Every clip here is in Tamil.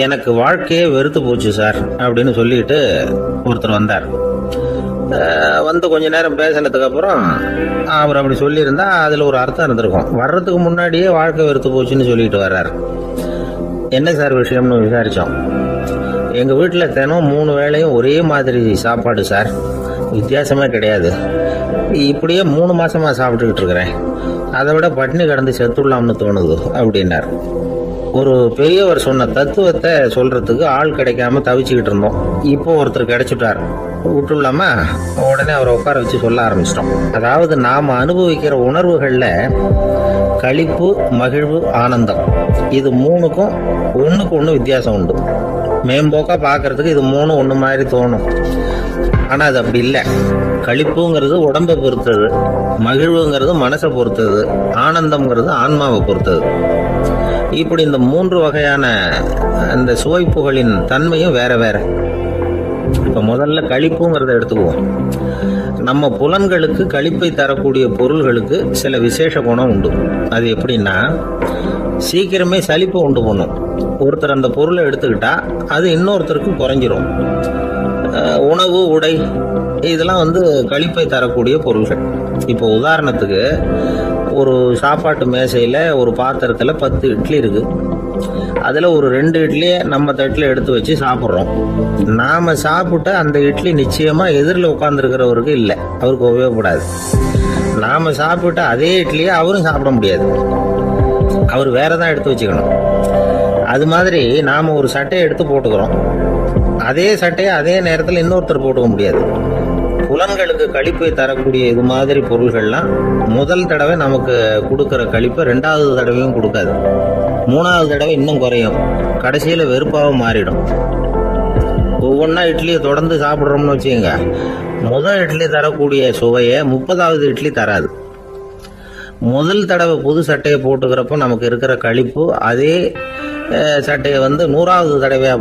எனக்கு வாழ்க்கையே வெறுத்து போச்சு சார் அப்படின்னு சொல்லிட்டு ஒருத்தர் வந்தார். வந்து கொஞ்ச நேரம் பேசினதுக்கு அப்புறம் அவர் அப்படி சொல்லியிருந்தா அதில் ஒரு அர்த்தம் இருந்திருக்கும். வர்றதுக்கு முன்னாடியே வாழ்க்கை வெறுத்து போச்சுன்னு சொல்லிட்டு வர்றார். என்ன சார் விஷயம்னு விசாரித்தோம். எங்கள் வீட்டில் தினம் 3 வேளையும் ஒரே மாதிரி சாப்பாடு சார், வித்தியாசமே கிடையாது. இப்படியே 3 மாசமாக சாப்பிட்டுக்கிட்டு இருக்கிறேன். அதை விட பட்டினி கிடந்து செத்துடலாம்னு தோணுது அப்படின்னார். ஒரு பெரியவர் சொன்ன தத்துவத்தை சொல்றதுக்கு ஆள் கிடைக்காம தவிச்சுக்கிட்டு இருந்தோம். இப்போ ஒருத்தர் கிடைச்சிட்டார், விட்டுலாமா? உடனே அவரை உட்கார வச்சு சொல்ல ஆரம்பிச்சிட்டோம். அதாவது நாம அனுபவிக்கிற உணர்வுகள்ல களிப்பு, மகிழ்வு, ஆனந்தம், இது 3க்கும் ஒண்ணுக்கு ஒண்ணு வித்தியாசம் உண்டு. மேம்போக்கா பாக்குறதுக்கு இது 3 ஒண்ணு மாதிரி தோணும், ஆனா அது அப்படி இல்லை. களிப்புங்கிறது உடம்பை பொறுத்தது, மகிழ்வுங்கிறது மனசை பொறுத்தது, ஆனந்தம்ங்கிறது ஆன்மாவை பொறுத்தது. இப்படி இந்த 3 வகையான அந்த சுவைப்புகளின் தன்மையும் வேற வேற. இப்ப முதல்ல களிப்புங்கிறத எடுத்துக்குவோம். நம்ம புலன்களுக்கு களிப்பை தரக்கூடிய பொருள்களுக்கு சில விசேஷ குணம் உண்டு. அது எப்படின்னா, சீக்கிரமே சலிப்பை உண்டு பண்ணும். ஒருத்தர் அந்த பொருளை எடுத்துக்கிட்டா அது இன்னொருத்தருக்கு குறைஞ்சிரும். உணவு, உடை, இதெல்லாம் களிப்பை தரக்கூடிய பொருள்கள். இப்போ உதாரணத்துக்கு, ஒரு சாப்பாட்டு மேசையில் ஒரு பாத்திரத்தில் 10 இட்லி இருக்கு. அதில் ஒரு 2 இட்லியை நம்ம தட்டில் எடுத்து வச்சு சாப்பிட்றோம். நாம் சாப்பிட்ட அந்த இட்லி நிச்சயமாக எதிரில் உட்காந்துருக்கிறவருக்கு இல்லை, அவருக்கு உபயோகப்படாது. நாம் சாப்பிட்ட அதே இட்லியை அவரும் சாப்பிட முடியாது, அவர் வேற தான் எடுத்து வச்சுக்கணும். அது மாதிரி நாம் ஒரு சட்டையை எடுத்து போட்டுக்கிறோம், அதே சட்டையை அதே நேரத்தில் இன்னொருத்தர் போட்டுக்க முடியாது. புலன்களுக்கு களிப்பை தரக்கூடிய இது மாதிரி பொருள்கள்லாம் முதல் தடவை நமக்கு கொடுக்குற களிப்பை 2வது தடவையும் கொடுக்காது, 3வது தடவை இன்னும் குறையும், கடைசியில் வெறுப்பாக மாறிடும். ஒவ்வொன்றா இட்லியை தொடர்ந்து சாப்பிட்றோம்னு வச்சுக்கோங்க, முதல் இட்லி தரக்கூடிய சுவையை 30வது இட்லி தராது. முதல் தடவை புது சட்டையை போட்டுக்கிறப்ப நமக்கு இருக்கிற களிப்பு அதே சட்டையை 100வது தடவையாக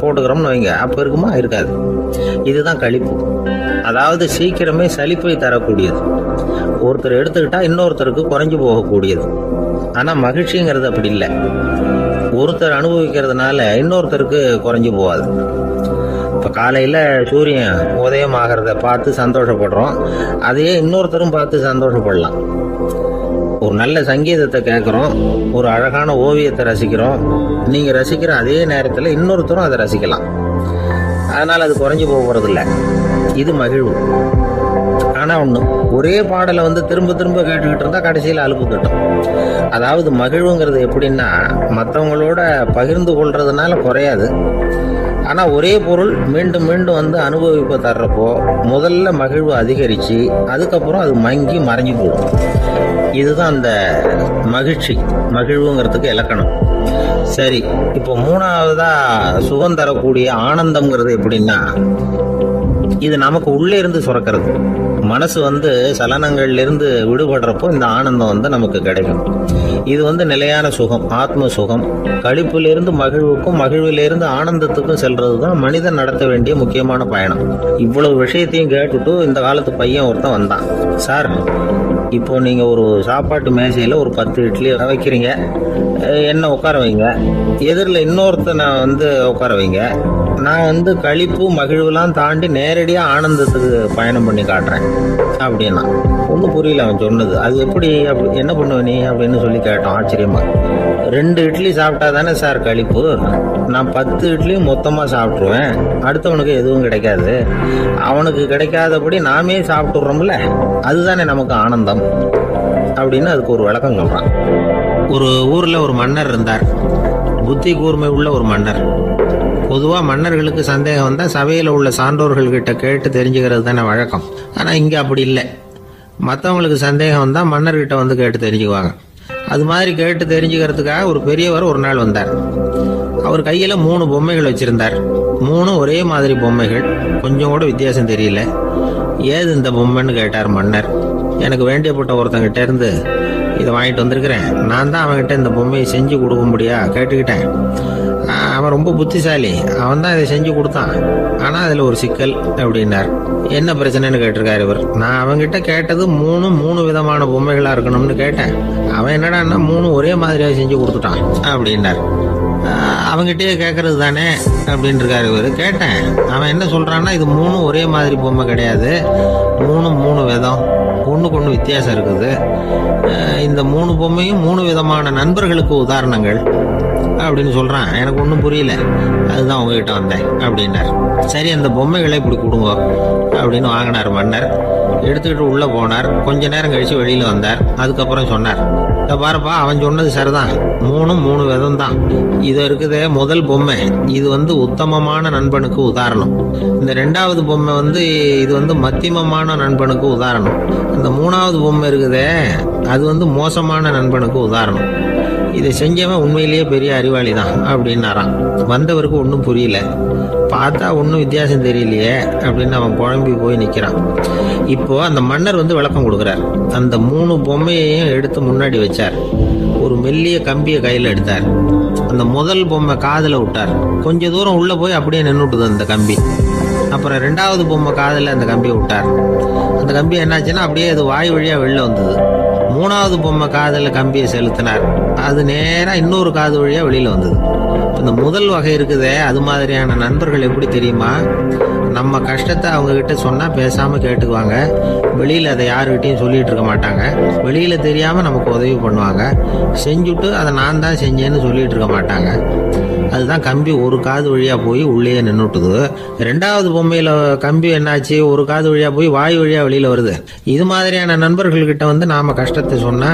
போட்டுக்கிறோம்னு வைங்க, அப்போ இருக்குமா? இருக்காது. இதுதான் களிப்பு. அதாவது சீக்கிரமே சலிப்பை தரக்கூடியது. ஒருத்தர் எடுத்துக்கிட்டா இன்னொருத்தருக்கு குறைஞ்சு போகக்கூடியது. ஆனால் மகிழ்ச்சிங்கிறது அப்படி இல்லை. ஒருத்தர் அனுபவிக்கிறதுனால இன்னொருத்தருக்கு குறைஞ்சு போகாது. இப்போ காலையில் சூரியன் உதயம் ஆகிறத பார்த்து சந்தோஷப்படுறோம், அதையே இன்னொருத்தரும் பார்த்து சந்தோஷப்படலாம். ஒரு நல்ல சங்கீதத்தை கேட்குறோம், ஒரு அழகான ஓவியத்தை ரசிக்கிறோம், நீங்கள் ரசிக்கிற அதே நேரத்தில் இன்னொருத்தரும் அதை ரசிக்கலாம். அதனால் அது குறைஞ்சி போகிறதில்ல. இது மகிழ்வு. ஆனால் ஒன்று, ஒரே பாடலை திரும்ப திரும்ப கேட்டுக்கிட்டு இருந்தால் கடைசியில் அலுப்பு தட்டும். அதாவது மகிழ்வுங்கிறது எப்படின்னா, மற்றவங்களோட பகிர்ந்து கொள்றதுனால குறையாது. ஆனால் ஒரே பொருள் மீண்டும் மீண்டும் அனுபவிப்பை தர்றப்போ முதல்ல மகிழ்வு அதிகரித்து அதுக்கப்புறம் அது மங்கி மறைஞ்சு போகும். இதுதான் அந்த மகிழ்வுங்கிறதுக்கு இலக்கணம். சரி, இப்போ 3வதா சுகம் தரக்கூடிய ஆனந்தம்ங்கிறது எப்படின்னா, இது நமக்கு உள்ளே இருந்து சுரக்கிறது. மனசு சலனங்கள்ல இருந்து விடுபடுறப்போ இந்த ஆனந்தம் நமக்கு கிடைக்கும். இது நிலையான சுகம், ஆத்ம சுகம். களிப்பிலிருந்து மகிழ்வுக்கும், மகிழ்விலிருந்து ஆனந்தத்துக்கும் செல்றதுதான் மனிதன் நடத்த வேண்டிய முக்கியமான பயணம். இவ்வளவு விஷயத்தையும் கேட்டுட்டு இந்த காலத்து பையன் ஒருத்தன் வந்தான். சார், இப்போ நீங்க ஒரு சாப்பாட்டு மேசையில ஒரு 10 இட்லி வைக்கிறீங்க, என்ன உட்கார வைங்க, எதிரில் இன்னொருத்தனை உட்கார வைங்க, நான் களிப்பு மகிழ்வுலாம் தாண்டி நேரடியாக ஆனந்தத்துக்கு பயணம் பண்ணி காட்டுறேன் அப்படின்னா. ஒன்றும் புரியல அவன் சொன்னது. அது எப்படி, அப்படி என்ன பண்ணுவ நீ அப்படின்னு சொல்லி கேட்டோம் ஆச்சரியமா. 2 இட்லி சாப்பிட்டா தானே சார் களிப்பு, நான் 10 இட்லியும் மொத்தமாக சாப்பிட்ருவேன், அடுத்தவனுக்கு எதுவும் கிடைக்காது, அவனுக்கு கிடைக்காதபடி நாமே சாப்பிட்டுறோம்ல, அதுதானே நமக்கு ஆனந்தம் அப்படின்னு அதுக்கு ஒரு விளக்கம் சொல்கிறான். ஒரு ஊரில் ஒரு மன்னர் இருந்தார், புத்தி கூர்மை உள்ள ஒரு மன்னர். பொதுவாக மன்னர்களுக்கு சந்தேகம் வந்தால் சபையில் உள்ள சான்றோர்கள்கிட்ட கேட்டு தெரிஞ்சுக்கிறது தானே வழக்கம். ஆனால் இங்கே அப்படி இல்லை. மற்றவங்களுக்கு சந்தேகம் வந்தால் மன்னர்கிட்ட கேட்டு தெரிஞ்சுக்குவாங்க. அது மாதிரி கேட்டு தெரிஞ்சுக்கிறதுக்காக ஒரு பெரியவர் ஒரு நாள் வந்தார். அவர் கையில் 3 பொம்மைகள் வச்சுருந்தார். 3 ஒரே மாதிரி பொம்மைகள், கொஞ்சம் கூட வித்தியாசம் தெரியல. ஏது இந்த பொம்மைன்னு கேட்டார் மன்னர். எனக்கு வேண்டியப்பட்ட ஒருத்தங்கிட்ட இருந்து இதை வாங்கிட்டு வந்திருக்கிறேன், நான் தான் அவன்கிட்ட இந்த பொம்மையை செஞ்சு கொடுக்க முடியா கேட்டுக்கிட்டேன். அவன் ரொம்ப புத்திசாலி, அவன் தான் இதை செஞ்சு கொடுத்தான், ஆனால் அதில் ஒரு சிக்கல் அப்படின்னார். என்ன பிரச்சனைன்னு கேட்டிருக்காரு இவர். நான் அவன்கிட்ட கேட்டது 3 விதமான பொம்மைகளாக இருக்கணும்னு கேட்டேன், அவன் என்னடான்னா 3 ஒரே மாதிரியாக செஞ்சு கொடுத்துட்டான் அப்படின்னார். அவங்ககிட்டயே கேட்கறது தானே அப்படின்னு இருக்காரு இவர். கேட்டேன். அவன் என்ன சொல்றான்னா, இது 3 ஒரே மாதிரி பொம்மை கிடையாது, 3 விதம், ஒண்ணுக்கு ஒண்ணு வித்தியாசம் இருக்குது. இந்த 3 பொம்மையும் 3 விதமான நண்பர்களுக்கு உதாரணங்கள் அப்படின்னு சொல்றான். எனக்கு ஒன்றும் புரியல, அதுதான் உங்ககிட்ட வந்தேன் அப்படின்னார். சரி, அந்த பொம்மைகளை இப்படி கொடுங்க அப்படின்னு வாங்கினார் மன்னர். எடுத்துக்கிட்டு உள்ள போனார். கொஞ்ச நேரம் கழிச்சு வெளியில வந்தார். அதுக்கப்புறம் சொன்னார், பாருப்பா, அவன் சொன்னது சரிதான், 3 விதம் தான். இது இருக்குதே முதல் பொம்மை, இது உத்தமமான நண்பனுக்கு உதாரணம். இந்த 2வது பொம்மை இது மத்தியமமான நண்பனுக்கு உதாரணம். இந்த 3வது பொம்மை இருக்குதே அது மோசமான நண்பனுக்கு உதாரணம். இதை செஞ்சவன் உண்மையிலேயே பெரிய அறிவாளி தான் அப்படின்னாராம். வந்தவருக்கு ஒன்றும் புரியல. பார்த்தா ஒன்றும் வித்தியாசம் தெரியலையே அப்படின்னு அவன் குழம்பி போய் நிற்கிறான். இப்போ அந்த மன்னர் விளக்கம் கொடுக்குறார். அந்த 3 பொம்மையையும் எடுத்து முன்னாடி வச்சார். ஒரு மெல்லிய கம்பியை கையில் எடுத்தார். அந்த முதல் பொம்மை காதில் விட்டார். கொஞ்ச தூரம் உள்ள போய் அப்படியே நின்றுட்டுது அந்த கம்பி. அப்புறம் 2வது பொம்மை காதில் அந்த கம்பியை விட்டார். அந்த கம்பி என்னாச்சுன்னா அப்படியே அது வாய் வழியா வெளில வந்தது. 3வது பொம்மை காதில் கம்பியை செலுத்தினார். அது நேரா இன்னொரு காது வழியா வெளியில வந்தது. இந்த முதல் வகை இருக்குதே, அது மாதிரியான நண்பர்கள் எப்படி தெரியுமா? நம்ம கஷ்டத்தை அவங்க கிட்ட சொன்னா பேசாம கேட்டுக்குவாங்க. வெளியில அதை யாருக்கிட்டையும் சொல்லிட்டு இருக்க மாட்டாங்க. வெளியில தெரியாம நமக்கு உதவி பண்ணுவாங்க. செஞ்சுட்டு அதை நான் தான் செஞ்சேன்னு சொல்லிட்டு இருக்க மாட்டாங்க. அதுதான் கம்பி ஒரு காது வழியா போய் உள்ளே நின்றுட்டுது. 2வது பொம்மையில கம்பி என்னாச்சு, ஒரு காது வழியா போய் வாய் வழியா வெளியில வருது. இது மாதிரியான நண்பர்கள்கிட்ட நாம கஷ்டத்தை சொன்னா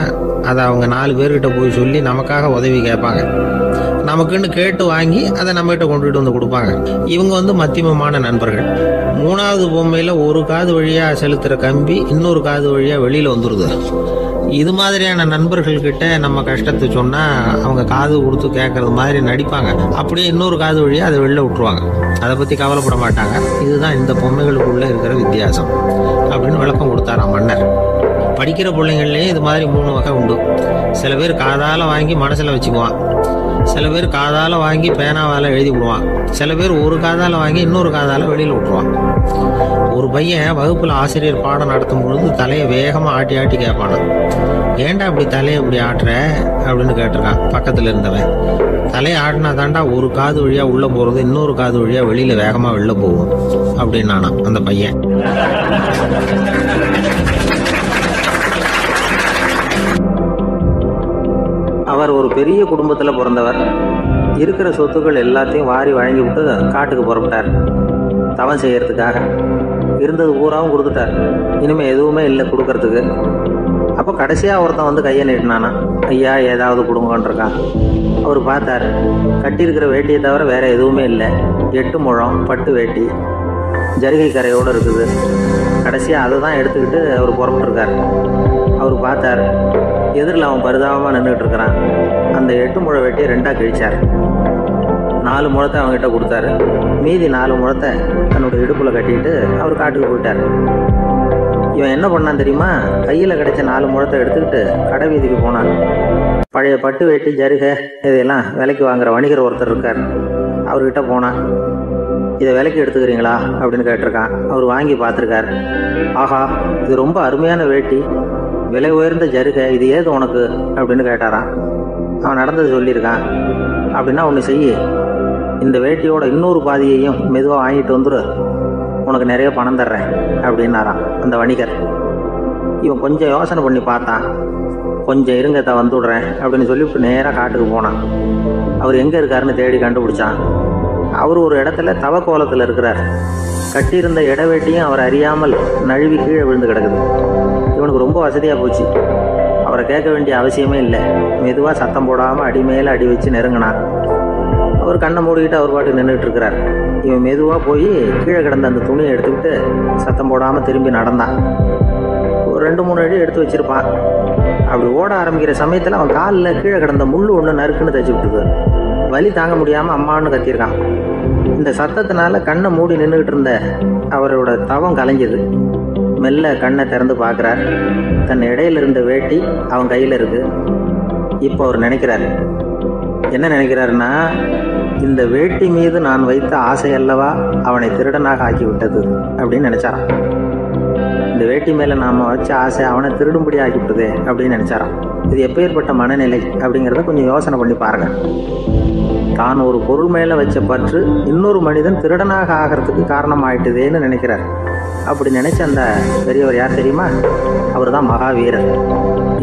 அதை அவங்க 4 பேர்கிட்ட போய் சொல்லி நமக்காக உதவி கேட்பாங்க. நமக்குன்னு கேட்டு வாங்கி அதை நம்மகிட்ட கொண்டுகிட்டு கொடுப்பாங்க. இவங்க மத்தியமமான நண்பர்கள். 3வது பொம்மையில ஒரு காது வழியா செலுத்துற கம்பி இன்னொரு காது வழியா வெளியில வந்துருது. இது மாதிரியான நண்பர்கள் கிட்ட நம்ம கஷ்டத்தை சொன்னா அவங்க காது கொடுத்து கேட்கறது மாதிரி நடிப்பாங்க. அப்படியே இன்னொரு காது வழியா அதை வெளில விட்டுருவாங்க. அதை பத்தி கவலைப்பட மாட்டாங்க. இதுதான் இந்த பொம்மைகளுக்குள்ள இருக்கிற வித்தியாசம் அப்படின்னு விளக்கம் கொடுத்தாராம் மன்னர். படிக்கிற பிள்ளைங்கள்லயே இது மாதிரி 3 வகை உண்டு. சில பேர் காதால வாங்கி மனசுல வச்சுக்குவான். சில பேர் காதால வாங்கி பேனாவால எழுதி விடுவான். சில பேர் ஒரு காதால வாங்கி இன்னொரு காதால வெளியில விட்டுருவான். ஒரு பையன் வகுப்புல ஆசிரியர் பாடம் நடத்தும் பொழுது தலையை வேகமா ஆட்டி ஆட்டி கேட்பானா, ஏன்டா இப்படி தலையை இப்படி ஆட்டுற அப்படின்னு கேட்டிருக்கான் பக்கத்துல இருந்தவன். தலையை ஆட்டினா தாண்டா ஒரு காது வழியா உள்ள போறது இன்னொரு காது வழியா வெளியில வேகமா வெளில போகும் அப்படின்னானா அந்த பையன். அவர் ஒரு பெரிய குடும்பத்துல பிறந்தவர். இருக்கிற சொத்துக்கள் எல்லாத்தையும் வாரி வழங்கி விட்டு காட்டுக்கு புறப்பட்டார் தவம் செய்யறதுக்காக. இருந்தது பூராவும் கொடுத்துட்டார். இனிமே எதுவுமே இல்லை கொடுக்கறதுக்கு. அப்போ கடைசியா ஒருத்தன் கையை நீட்டினானா, ஐயா ஏதாவது கொடுங்கன்றிருக்கான். அவர் பார்த்தார். கட்டியிருக்கிற வேட்டியை தவிர வேற எதுவுமே இல்லை. 8 முழம் பட்டு வேட்டி ஜரிகை கரையோடு இருக்குது. கடைசியா அதை தான் எடுத்துக்கிட்டு அவர் புறப்பட்டுருக்கார். அவர் பார்த்தார். எதிரில் அவன் பரிதாபமாக நின்றுட்டு இருக்கிறான். அந்த 8 முழ வெட்டியை 2ஆ கிழிச்சார். 4 முழத்தை அவங்ககிட்ட கொடுத்தாரு. மீதி 4 முழத்தை தன்னோட இடுப்புல கட்டிட்டு அவர் காட்டுக்கு போயிட்டார். இவன் என்ன பண்ணான் தெரியுமா? கையில் கிடைச்ச 4 முழத்தை எடுத்துக்கிட்டு கடை வீதிக்கு போனான். பழைய பட்டு வேட்டி ஜருகை இதையெல்லாம் விலைக்கு வாங்குற வணிகர் ஒருத்தர் இருக்கார். அவர்கிட்ட போனான். இதை விலைக்கு எடுத்துக்கிறீங்களா அப்படின்னு கேட்டிருக்கான். அவர் வாங்கி பார்த்துருக்கார். ஆஹா, இது ரொம்ப அருமையான வேட்டி, விலை உயர்ந்த ஜருகை, இது ஏது உனக்கு அப்படின்னு கேட்டாரான். அவன் நடந்தது சொல்லியிருக்கான். அப்படின்னா ஒன்று செய்ய, இந்த வேட்டியோட இன்னொரு பாதியையும் மெதுவாக வாங்கிட்டு வந்துரு, உனக்கு நிறைய பணம் தர்றேன் அப்படின்னாரான் அந்த வணிகர். இவன் கொஞ்சம் யோசனை பண்ணி பார்த்தான். கொஞ்சம் இருங்க வந்துவிடுறேன் அப்படின்னு சொல்லிவிட்டு நேராக காட்டுக்கு போனான். அவர் எங்கே இருக்காருன்னு தேடி கண்டுபிடிச்சான். அவர் ஒரு இடத்துல தவக்கோலத்தில் இருக்கிறார். கட்டியிருந்த இடவேட்டியும் அவர் அறியாமல் நழுவி கீழே விழுந்து கிடக்குது. இவனுக்கு ரொம்ப வசதியாக போச்சு. அவரை கேட்க வேண்டிய அவசியமே இல்லை. மெதுவாக சத்தம் போடாமல் அடி மேலே அடி வச்சு நெருங்கினான். அவர் கண்ணை மூடிக்கிட்டு அவர் பாட்டுக்கு நின்றுட்டு இருக்கிறார். இவன் மெதுவாக போய் கீழே கிடந்த அந்த துணியை எடுத்துக்கிட்டு சத்தம் போடாமல் திரும்பி நடந்தான். ஒரு 2-3 அடி எடுத்து வச்சிருப்பான். அப்படி ஓட ஆரம்பிக்கிற சமயத்தில் அவன் காலில் கீழே கிடந்த முள்ளு ஒன்று நறுக்குன்னு தச்சு விட்டுது. வலி தாங்க முடியாமல் அம்மான்னு கத்தியிருக்கான். இந்த சத்தத்தினால கண்ணை மூடி நின்றுக்கிட்டு இருந்த அவரோட தவம் கலைஞ்சது. மெல்ல கண்ணை திறந்து பார்க்குறார். தன் இடையில இருந்த வேட்டி அவன் கையில் இருக்கு. இப்போ அவர் நினைக்கிறார். என்ன நினைக்கிறாருன்னா, இந்த வேட்டி மீது நான் வைத்த ஆசை அல்லவா அவனை திருடனாக ஆக்கி விட்டது அப்படின்னு நினைச்சாராம். இந்த வேட்டி மேல நாம வச்ச ஆசை அவனை திருடும்படி ஆக்கிவிடுதே அப்படின்னு நினைச்சாராம். இது எப்பேற்பட்ட மனநிலை அப்படிங்கிறத கொஞ்சம் யோசனை பண்ணி பாருங்க. தான் ஒரு பொருள் மேல வச்ச பற்று இன்னொரு மனிதன் திருடனாக ஆகிறதுக்கு காரணம் ஆயிட்டுதேன்னு நினைக்கிறார். அப்படி நினைச்ச அந்த பெரியவர் யார் தெரியுமா? அவர் தான் மகாவீரர்.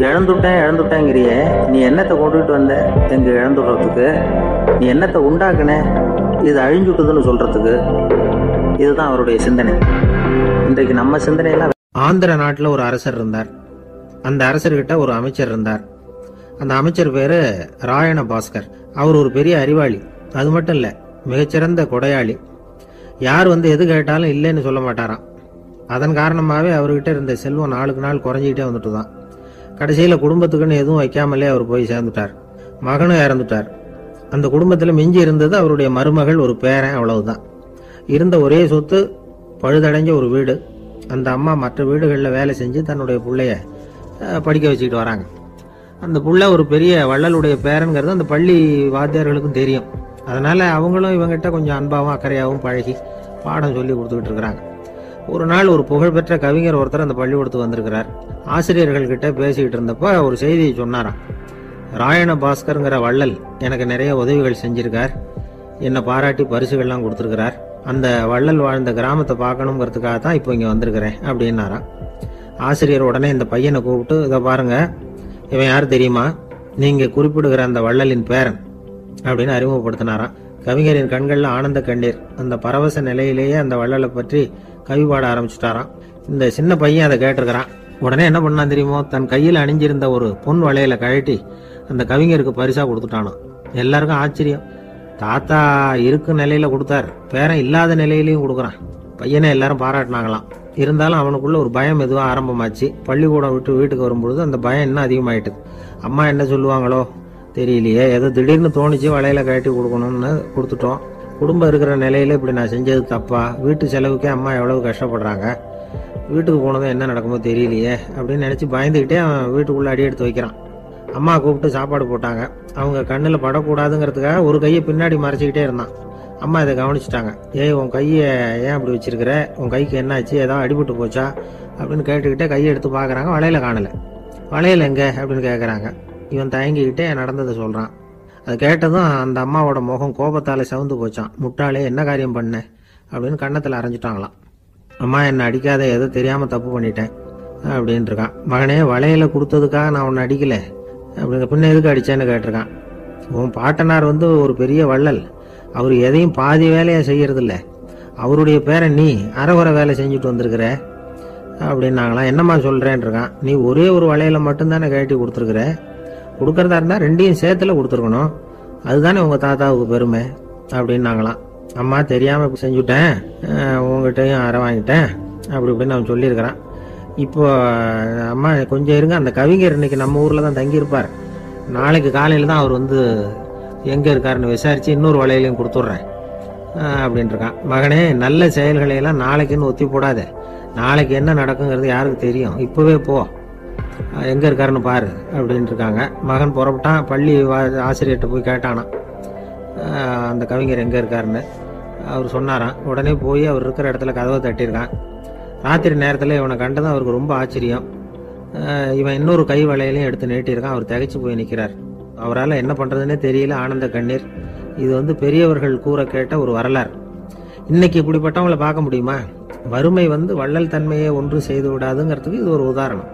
இழந்துட்டேங்கிறியே, நீ என்னத்தை கொண்டுகிட்டு வந்த எங்க இழந்துடுறதுக்கு? நீ என்னத்தை உண்டாக்குன இது அழிஞ்சுட்டுதுன்னு சொல்றதுக்கு? இதுதான் அவருடைய சிந்தனை. இன்றைக்கு நம்ம சிந்தனையெல்லாம். ஆந்திர நாட்டில் ஒரு அரசர் இருந்தார். அந்த அரசர்கிட்ட ஒரு அமைச்சர் இருந்தார். அந்த அமைச்சர் பேரு ராயண பாஸ்கர். அவர் ஒரு பெரிய அறிவாளி. அது மட்டும் இல்ல, மிகச்சிறந்த கொடையாளி. யார் வந்து எது கேட்டாலும் இல்லைன்னு சொல்ல மாட்டாராம். அதன் காரணமாகவே அவர்கிட்ட இருந்த செல்வம் நாளுக்கு நாள் குறைஞ்சிக்கிட்டே வந்துட்டு தான். கடைசியில் குடும்பத்துக்குன்னு எதுவும் வைக்காமலே அவர் போய் சேர்ந்துட்டார். மகனும் இறந்துட்டார். அந்த குடும்பத்தில் மிஞ்சி இருந்தது அவருடைய மருமகள், ஒரு பேரன், அவ்வளவுதான். இருந்த ஒரே சொத்து பழுதடைஞ்ச ஒரு வீடு. அந்த அம்மா மற்ற வீடுகளில் வேலை செஞ்சு தன்னுடைய பிள்ளைய படிக்க வச்சுக்கிட்டு வராங்க. அந்த புள்ள ஒரு பெரிய வள்ளலுடைய பேரன்கிறது அந்த பள்ளி வாத்தியார்களுக்கும் தெரியும். அதனால அவங்களும் இவங்கிட்ட கொஞ்சம் அன்பாகவும் அக்கறையாகவும் பழகி பாடம் சொல்லி கொடுத்துக்கிட்டு இருக்கிறாங்க. ஒரு நாள் ஒரு புகழ்பெற்ற கவிஞர் ஒருத்தர் அந்த பள்ளிக்கூடத்துக்கு வந்திருக்கிறார். ஆசிரியர்கள் கிட்ட பேசிக்கிட்டு இருந்தப்ப ஒரு செய்தியை சொன்னாராம். ராயண பாஸ்கருங்கிற வள்ளல் எனக்கு நிறைய உதவிகள் செஞ்சிருக்கார், என்னை பாராட்டி பரிசுகள்லாம் கொடுத்துருக்கிறார். அந்த வள்ளல் வாழ்ந்த கிராமத்தை பார்க்கணுங்கிறதுக்காக தான் இப்போ இங்கே வந்திருக்கிறேன் அப்படின்னாராம். ஆசிரியர் உடனே இந்த பையனை கூப்பிட்டு, இதை பாருங்க, இவன் யார் தெரியுமா? நீங்க குறிப்பிடுகிற அந்த வள்ளலின் பேரன் அப்படின்னு அறிமுகப்படுத்தினாராம். கவிஞரின் கண்கள்ல ஆனந்த கண்ணீர். அந்த பரவச நிலையிலேயே அந்த வள்ளலை பற்றி கவி பாட ஆரம்பிச்சுட்டாராம். இந்த சின்ன பையன் அதை கேட்டிருக்கிறான். உடனே என்ன பண்ணான் தெரியுமோ? தன் கையில் அணிஞ்சிருந்த ஒரு பொன் வளையலை கழட்டி அந்த கவிஞருக்கு பரிசா கொடுத்துட்டானாம். எல்லாருக்கும் ஆச்சரியம். தாத்தா இருக்கும் நிலையில கொடுத்தார், பேரன் இல்லாத நிலையிலையும் கொடுக்குறான். பையனை எல்லாரும் பாராட்டினாங்களாம். இருந்தாலும் அவனுக்குள்ள ஒரு பயம் எதுவும் ஆரம்பமாச்சு. பள்ளிக்கூடம் விட்டு வீட்டுக்கு வரும்பொழுது அந்த பயம் இன்னும் அதிகமாயிட்டுது. அம்மா என்ன சொல்லுவாங்களோ தெரியலையே, ஏதோ திடீர்னு தோணிச்சு வளையல கட்டி கொடுக்கணும்னு கொடுத்துட்டோம். குடும்பம் இருக்கிற நிலையில இப்படி நான் செஞ்சது தப்பா? வீட்டு செலவுக்கே அம்மா எவ்வளவு கஷ்டப்படுறாங்க, வீட்டுக்கு போனதும் என்ன நடக்குமோ தெரியலையே அப்படின்னு நினைச்சு பயந்துக்கிட்டே அவன் வீட்டுக்குள்ள அடி எடுத்து வைக்கிறான். அம்மா கூப்பிட்டு சாப்பாடு போட்டாங்க. அவங்க கண்ணில் படக்கூடாதுங்கிறதுக்காக ஒரு கையை பின்னாடி மறைச்சிக்கிட்டே இருந்தான். அம்மா இதை கவனிச்சுட்டாங்க. ஏய், உன் கையை ஏன் அப்படி வச்சிருக்கிற? உன் கைக்கு என்னாச்சு? ஏதாவது அடிபட்டு போச்சா அப்படின்னு கேட்டுக்கிட்டே கையை எடுத்து பார்க்குறாங்க. வளையல காணலை. வளையல் எங்க அப்படின்னு கேட்குறாங்க. இவன் தயங்கிக்கிட்டே நடந்ததை சொல்கிறான். அது கேட்டதும் அந்த அம்மாவோட முகம் கோபத்தால் செவந்து போச்சான். முட்டாளே, என்ன காரியம் பண்ண அப்படின்னு கன்னத்தில் அரைஞ்சிட்டாங்களாம். அம்மா, என்னை அடிக்காத, ஏதோ தெரியாமல் தப்பு பண்ணிட்டேன் அப்படின்ட்டு இருக்கான். மகனே, வளையலை கொடுத்ததுக்காக நான் உன்னை அடிக்கலை அப்படிங்க, பின்ன எதுக்கு அடிச்சேன்னு கேட்டிருக்கான். உன் பாட்டனார் வந்து ஒரு பெரிய வள்ளல், அவர் எதையும் பாதி வேலையை செய்யறதில்ல. அவருடைய பேரை நீ அரைகுறை வேலை செஞ்சுட்டு வந்திருக்கிற அப்படின்னாங்களாம். என்னம்மா சொல்றேன்னு இருக்கான். நீ ஒரே ஒரு வளையல மட்டும்தானே கட்டி கொடுத்துருக்குற, கொடுக்கறதா இருந்தா ரெண்டையும் சேர்த்துல கொடுத்துருக்கணும், அதுதானே உங்க தாத்தாவுக்கு பெருமை அப்படின்னாங்களாம். அம்மா, தெரியாம செஞ்சுட்டேன், உங்ககிட்டையும் அரை வாங்கிட்டேன் அப்படி இப்படின்னு அவன் சொல்லியிருக்கிறான். இப்போ அம்மா கொஞ்சம் இருங்க, அந்த கவிஞர் இன்னைக்கு நம்ம ஊர்ல தான் தங்கியிருப்பார், நாளைக்கு காலையில தான் அவர் வந்து எங்க இருக்காருன்னு விசாரிச்சு இன்னொரு வளையலையும் கொடுத்துட்றேன் அப்படின்ட்டு இருக்கான். மகனே, நல்ல செயல்களை எல்லாம் நாளைக்குன்னு ஒத்தி போடாத. நாளைக்கு என்ன நடக்குங்கிறது யாருக்கு தெரியும்? இப்பவே போ, எங்க இருக்காருன்னு பாரு அப்படின்ட்டு இருக்காங்க. மகன் புறப்பட்டான். பள்ளி ஆசிரியர்கிட்ட போய் கேட்டானான் அந்த கவிஞர் எங்க இருக்காருன்னு. அவர் சொன்னாராம். உடனே போய் அவர் இருக்கிற இடத்துல கதவை தட்டியிருக்கான். ராத்திரி நேரத்தில் இவனை கண்டதும் அவருக்கு ரொம்ப ஆச்சரியம். இவன் இன்னொரு கை வளையலையும் எடுத்து நீட்டியிருக்கான். அவர் திகைச்சு போய் நிற்கிறார். அவரால் என்ன பண்றதுன்னே தெரியல. ஆனந்த கண்ணீர். இது வந்து பெரியவர்கள் கூற கேட்ட ஒரு வரலாறு. இன்னைக்கு இப்படிப்பட்டவங்களை பார்க்க முடியுமா? வறுமை வந்து வள்ளல் தன்மையை ஒன்று செய்து விடாதுங்கிறதுக்கு இது ஒரு உதாரணம்.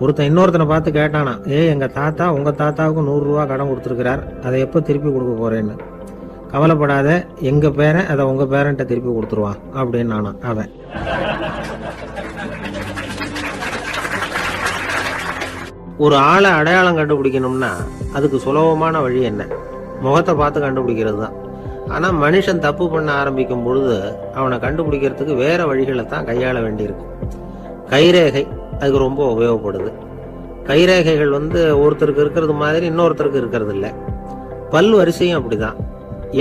ஒருத்தன் இன்னொருத்தனை பார்த்து கேட்டானா, எங்க தாத்தா உங்க தாத்தாவுக்கு 100 ரூபா கடன் கொடுத்துருக்கிறார், அதை எப்போ திருப்பி கொடுக்க போறேன்னு. கவலைப்படாத, எங்க பேரன் அதை உங்க பேரன்ட்ட திருப்பி கொடுத்துருவான் அப்படின்னு நானா அவன். ஒரு ஆளை அடையாளம் கண்டுபிடிக்கணும்னா அதுக்கு சுலபமான வழி என்ன? முகத்தை பார்த்து கண்டுபிடிக்கிறது தான். ஆனா மனுஷன் தப்பு பண்ண ஆரம்பிக்கும் பொழுது அவனை கண்டுபிடிக்கிறதுக்கு வேற வழிகளை தான் கையாள வேண்டியிருக்கு. கைரேகை அதுக்கு ரொம்ப உபயோகப்படுது. கைரேகைகள் வந்து ஒருத்தருக்கு இருக்கிறது மாதிரி இன்னொருத்தருக்கு இருக்கிறது இல்லை. பல் வரிசையும் அப்படிதான்.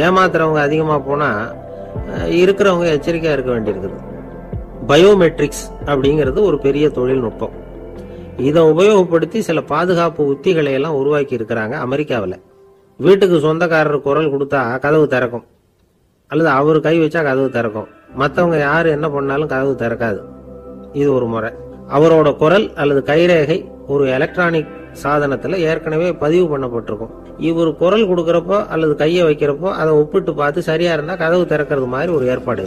ஏமாத்துறவங்க அதிகமா போனா இருக்கிறவங்க எச்சரிக்கையா இருக்க வேண்டியிருக்குது. பயோமெட்ரிக்ஸ் அப்படிங்கிறது ஒரு பெரிய தொழில்நுட்பம். இதை உபயோகப்படுத்தி சில பாதுகாப்பு உத்திகளை எல்லாம் உருவாக்கி இருக்கிறாங்க அமெரிக்காவில். வீட்டுக்கு சொந்தக்காரர் குரல் கொடுத்தா கதவு திறக்கும், அல்லது அவர் கை வச்சா கதவு திறக்கும். மற்றவங்க யாரு என்ன பண்ணாலும் கதவு திறக்காது. இது ஒரு முறை. அவரோட குரல் அல்லது கைரேகை ஒரு எலக்ட்ரானிக் சாதனத்துல ஏற்கனவே பதிவு பண்ணப்பட்டிருக்கும். இவர் குரல் கொடுக்கறப்போ அல்லது கையை வைக்கிறப்போ அதை ஒப்பிட்டு பார்த்து சரியா இருந்தா கதவு திறக்கிறது மாதிரி ஒரு ஏற்பாடு.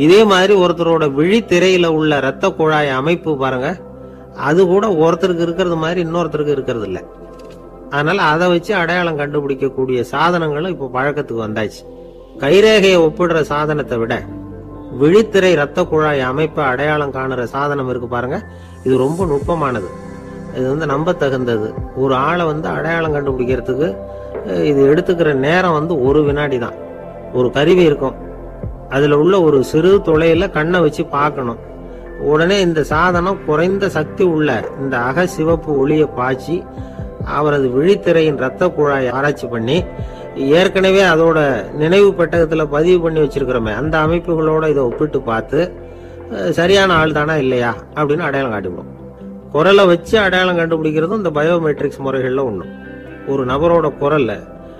இதே மாதிரி ஒருத்தரோட விழித்திரையில உள்ள இரத்த குழாய் அமைப்பு பாருங்க, அது கூட ஒருத்தருக்கு இருக்கிறது மாதிரி இன்னொருத்தருக்கு இருக்கிறது இல்லை. அதனால அதை வச்சு அடையாளம் கண்டுபிடிக்கக்கூடிய சாதனங்களும் இப்ப பழக்கத்துக்கு வந்தாச்சு. கைரேகையை ஒப்பிடுற சாதனத்தை விட விழித்திரை இரத்த குழாய் அமைப்பை அடையாளம் காணுற சாதனம் இருக்கு பாருங்க, இது ரொம்ப நுட்பமானது. இது நம்ப தகுந்தது. ஒரு ஆளை அடையாளம் கண்டுபிடிக்கிறதுக்கு இது எடுத்துக்கிற நேரம் ஒரு வினாடி தான். ஒரு கருவி இருக்கும், அதுல உள்ள ஒரு சிறு துளையில கண்ணை வச்சு பார்க்கணும். உடனே இந்த சாதனம் குறைந்த சக்தி உள்ள இந்த அகசிவப்பு ஒளியை பாய்ச்சி அவரது விழித்திரையின் இரத்த குழாயை ஆராய்ச்சி பண்ணி ஏற்கனவே அதோட நினைவு பெட்டகத்துல பதிவு பண்ணி வச்சிருக்கிறோமே அந்த அமைப்புகளோட இதை ஒப்பிட்டு பார்த்து சரியான ஆள் தானா இல்லையா அப்படின்னு அடையாளம் காட்டிவிடும். குரலை வச்சு அடையாளம் கண்டுபிடிக்கிறதும் இந்த பயோமெட்ரிக்ஸ் முறைகள்ல ஒண்ணு. ஒரு நபரோட குரல்ல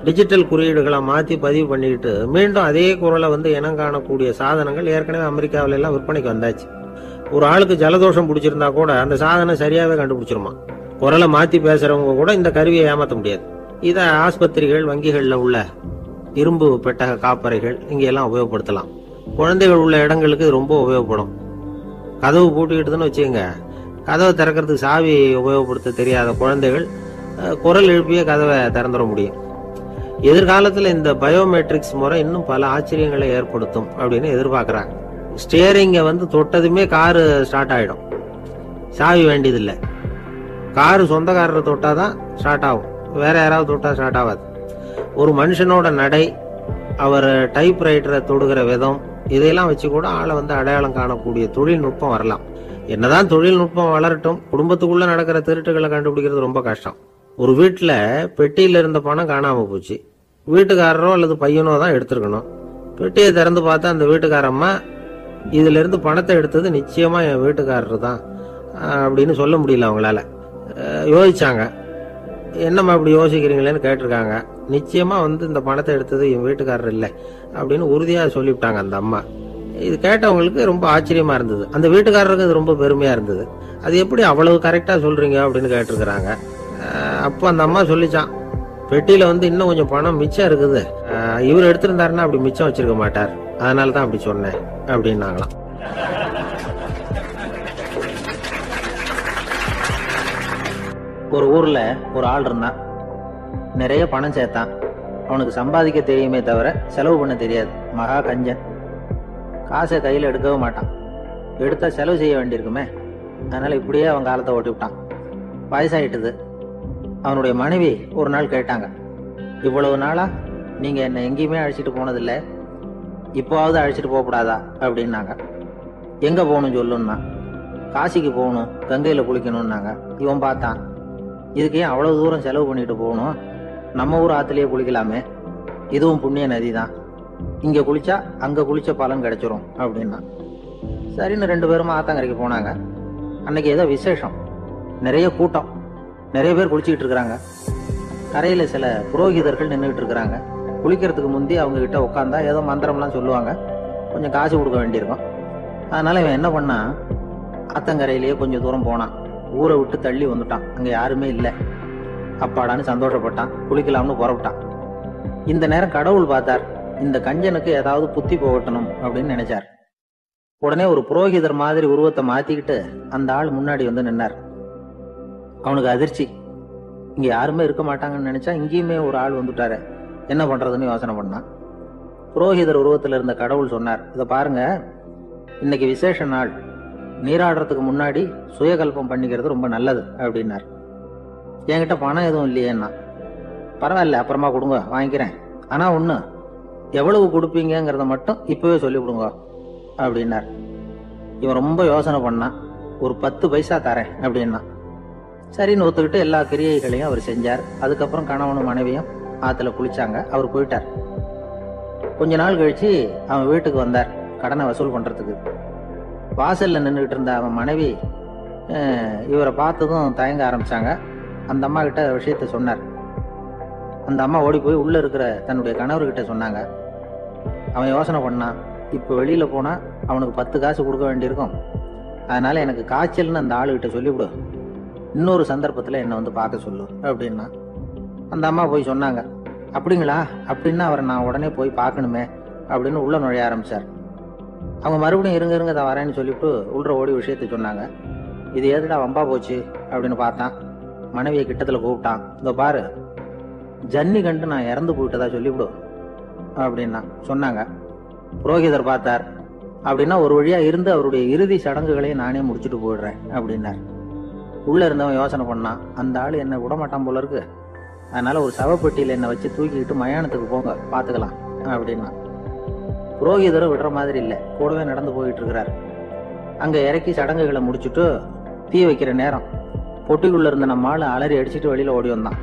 டிஜிட்டல் குறியீடுகளை மாத்தி பதிவு பண்ணிக்கிட்டு மீண்டும் அதே குரலை இனம் காணக்கூடிய சாதனங்கள் ஏற்கனவே அமெரிக்காவில எல்லாம் விற்பனைக்கு வந்தாச்சு. ஒரு ஆளுக்கு ஜலதோஷம் பிடிச்சிருந்தா கூட அந்த சாதனம் சரியாவே கண்டுபிடிச்சிருமா. குரலை மாத்தி பேசுறவங்க கூட இந்த கருவியை ஏமாத்த முடியாது. இத ஆஸ்பத்திரிகள், வங்கிகள்ல உள்ள இரும்பு பெட்டக காப்பறைகள் இங்க எல்லாம் உபயோகப்படுத்தலாம். குழந்தைகள் உள்ள இடங்களுக்கு இது ரொம்ப உபயோகப்படும். கதவு பூட்டிக்கிட்டுதுன்னு வச்சுக்கோங்க, கதவை திறக்கிறதுக்கு சாவி உபயோகப்படுத்த தெரியாத குழந்தைகள் குரல் எழுப்பிய கதவை திறந்துட முடியும். எதிர்காலத்துல இந்த பயோமெட்ரிக்ஸ் முறை இன்னும் பல ஆச்சரியங்களை ஏற்படுத்தும் அப்படின்னு எதிர்பார்க்கறாங்க. ஸ்டியரிங்க தொட்டதுமே காரு ஸ்டார்ட் ஆயிடும், சாவி வேண்டியதில்லை. காரு சொந்தக்காரரை தொட்டாதான் ஸ்டார்ட் ஆகும், வேற யாராவது தொட்டா ஸ்டார்ட் ஆகாது. ஒரு மனுஷனோட நடை, அவர் டைப் ரைட்டரை தொடுகிற விதம், இதையெல்லாம் வச்சு கூட ஆளை அடையாளம் காணக்கூடிய தொழில்நுட்பம் வரலாம். என்னதான் தொழில்நுட்பம் வளரட்டும், குடும்பத்துக்குள்ள நடக்கிற திருட்டுகளை கண்டுபிடிக்கிறது ரொம்ப கஷ்டம். ஒரு வீட்டுல பெட்டியில இருந்த பணம் காணாம போச்சு, வீட்டுக்காரரோ அல்லது பையனோ தான் எடுத்திருக்கணும். பெட்டியை திறந்து பார்த்தா அந்த வீட்டுக்காரம்மா இதுல இருந்து பணத்தை எடுத்தது நிச்சயமா என் வீட்டுக்காரர் தான் அப்படின்னு சொல்ல முடியல அவங்களால. யோசிச்சாங்க, என்னம்மா இப்படி யோசிக்கிறீங்களேன்னு கேட்டிருக்காங்க. நிச்சயமா இந்த பணத்தை எடுத்தது என் வீட்டுக்காரர் இல்லை அப்படின்னு உறுதியா சொல்லிவிட்டாங்க அந்த அம்மா. இது கேட்டவங்களுக்கு ரொம்ப ஆச்சரியமா இருந்தது, அந்த வீட்டுக்காரருக்கு இது ரொம்ப பெருமையா இருந்தது. அது எப்படி அவ்வளவு கரெக்டா சொல்றீங்க அப்படின்னு கேட்டிருக்கிறாங்க. அப்போ அந்த அம்மா சொல்லிச்சான், பெட்டியில இன்னும் கொஞ்சம் பணம் மிச்சம் இருக்குது, இவர் எடுத்திருந்தாருன்னா அப்படி மிச்சம் வச்சிருக்க மாட்டார், அதனாலதான் அப்படி சொன்னேன் அப்படின்னாங்களாம். ஒரு ஊர்ல ஒரு ஆள் இருந்தான், நிறைய பணம் சேர்த்தான். அவனுக்கு சம்பாதிக்க தெரியுமே தவிர செலவு பண்ண தெரியாது, மகா கஞ்சன். காசை கையில எடுக்கவே மாட்டான், எடுத்தா செலவு செய்ய வேண்டியிருக்குமே, அதனால இப்படியே அவன் காலத்தை ஓட்டி விட்டான். வயசாயிட்டுது. அவனுடைய மனைவி ஒரு நாள் கேட்டாங்க, இவ்வளவு நாளா நீங்க என்ன எங்கேயுமே அழைச்சிட்டு போனதில்லை, இப்போவாவது அழைச்சிட்டு போகக்கூடாதா அப்படின்னாங்க. எங்க போகணும் சொல்லுன்னா, காசிக்கு போகணும், கங்கையில குளிக்கணும்னாங்க. இவன் பார்த்தான், இதுக்கு ஏன் அவ்வளவு தூரம் செலவு பண்ணிட்டு போகணும், நம்ம ஊர் ஆத்துலயே குளிக்கலாமே, இதுவும் புண்ணிய நதி தான், இங்க குளிச்சா அங்க குளிச்ச பலன் கிடைச்சிரும் அப்படின்னா. சரின்னு 2 பேரும் ஆத்தங்கரைக்கு போனாங்க. அன்னைக்கு ஏதோ விசேஷம், நிறைய கூட்டம், நிறைய பேர் குளிச்சுக்கிட்டு இருக்கிறாங்க. கரையில சில புரோகிதர்கள் நின்றுகிட்டு இருக்கிறாங்க. குளிக்கிறதுக்கு முந்தி அவங்க கிட்ட உட்காந்தா ஏதோ மந்திரம்லாம் சொல்லுவாங்க, கொஞ்சம் காசு கொடுக்க வேண்டியிருக்கும். அதனால இவன் என்ன பண்ணா, ஆத்தங்கரையிலேயே கொஞ்சம் தூரம் போனான், ஊரை விட்டு தள்ளி வந்துட்டான், அங்க யாருமே இல்லை. அப்பாடான்னு சந்தோஷப்பட்டான், குளிக்கலாம்னு புறப்பட்டான். இந்த நேரம் கடவுள் பார்த்தார், இந்த கஞ்சனுக்கு ஏதாவது புத்தி போகட்டணும் அப்படின்னு நினைச்சார். உடனே ஒரு புரோகிதர் மாதிரி உருவத்தை மாத்திக்கிட்டு அந்த ஆள் முன்னாடி நின்னார். அவனுக்கு அதிர்ச்சி, இங்க யாருமே இருக்க மாட்டாங்கன்னு நினைச்சா இங்கேயுமே ஒரு ஆள் வந்துட்டாரு, என்ன பண்றதுன்னு யோசனை பண்ணான். புரோகிதர் உருவத்துல இருந்த கடவுள் சொன்னார், இதை பாருங்க, இன்னைக்கு விசேஷ நாள், நீராடுறதுக்கு முன்னாடி சுயகல்பம் பண்ணிக்கிறது ரொம்ப நல்லது அப்படின்னார். என்கிட்ட பணம் எதுவும் இல்லையேன்னா, பரவாயில்ல அப்புறமா கொடுங்க வாங்கிக்கிறேன், ஆனா ஒண்ணு, எவ்வளவு கொடுப்பீங்கிறத மட்டும் இப்பவே சொல்லி விடுங்க அப்படின்னார். இவன் ரொம்ப யோசனை பண்ணான், ஒரு 10 பைசா தரேன் அப்படின்னா. சரின்னு ஒத்துக்கிட்டு எல்லா கிரியைகளையும் அவர் செஞ்சார். அதுக்கப்புறம் கணவனும் மனைவியும் ஆத்துல குளிச்சாங்க, அவர் போயிட்டார். கொஞ்ச நாள் கழிச்சு அவன் வீட்டுக்கு வந்தார் கடனை வசூல் பண்றதுக்கு. வாசல்ல நின்றுகிட்டு இருந்த அவன் மனைவி இவரை பார்த்ததும் தயங்க ஆரம்பிச்சாங்க. அந்த அம்மா கிட்ட விஷயத்த சொன்னார். அந்த அம்மா ஓடி போய் உள்ள இருக்கிற தன்னுடைய கணவர்கிட்ட சொன்னாங்க. அவன் யோசனை பண்ணான், இப்ப வெளியில போனா அவனுக்கு 10 காசு கொடுக்க வேண்டியிருக்கும், அதனால எனக்கு காய்ச்சல்னு அந்த ஆளுகிட்ட சொல்லிவிடு, இன்னொரு சந்தர்ப்பத்தில் என்னை வந்து பார்க்க சொல்லு அப்படின்னா. அந்த அம்மா போய் சொன்னாங்க. அப்படிங்களா, அப்படின்னா அவரை நான் உடனே போய் பார்க்கணுமே அப்படின்னு உள்ள நுழைய ஆரம்பிச்சார். அவங்க மறுபடியும் இருங்க தான் வரேன்னு சொல்லிவிட்டு உள்ள ஓடி விஷயத்த சொன்னாங்க. இது எதுடா வம்பா போச்சு அப்படின்னு பார்த்தான். மனைவியை கிட்டத்தில் கூப்பிட்டான். இதோ பாரு, ஜன்னி கண்டு நான் இறந்து போயிட்டதா சொல்லிவிடு அப்படின்னா சொன்னாங்க. புரோகிதர் பார்த்தார். அப்படின்னா ஒரு வழியா இருந்து அவருடைய இறுதி சடங்குகளையும் நானே முடிச்சுட்டு போயிடுறேன் அப்படின்னார். உள்ள இருந்தவன் யோசனை பண்ணான், அந்த ஆள் என்ன விடமாட்டான் போல இருக்கு, அதனால ஒரு சவப்பெட்டியில் என்னை வச்சு தூக்கிக்கிட்டு மயானத்துக்கு போங்க பார்த்துக்கலாம் அப்படின்னா. புரோகிதரும் விடுற மாதிரி இல்லை, கூடவே நடந்து போயிட்டு இருக்கிறார். அங்க இறக்கி சடங்குகளை முடிச்சுட்டு தீ வைக்கிற நேரம் பொட்டிக்குள்ள இருந்த நம்ம ஆளு அலறி அடிச்சுட்டு வெளியில ஓடி வந்தான்.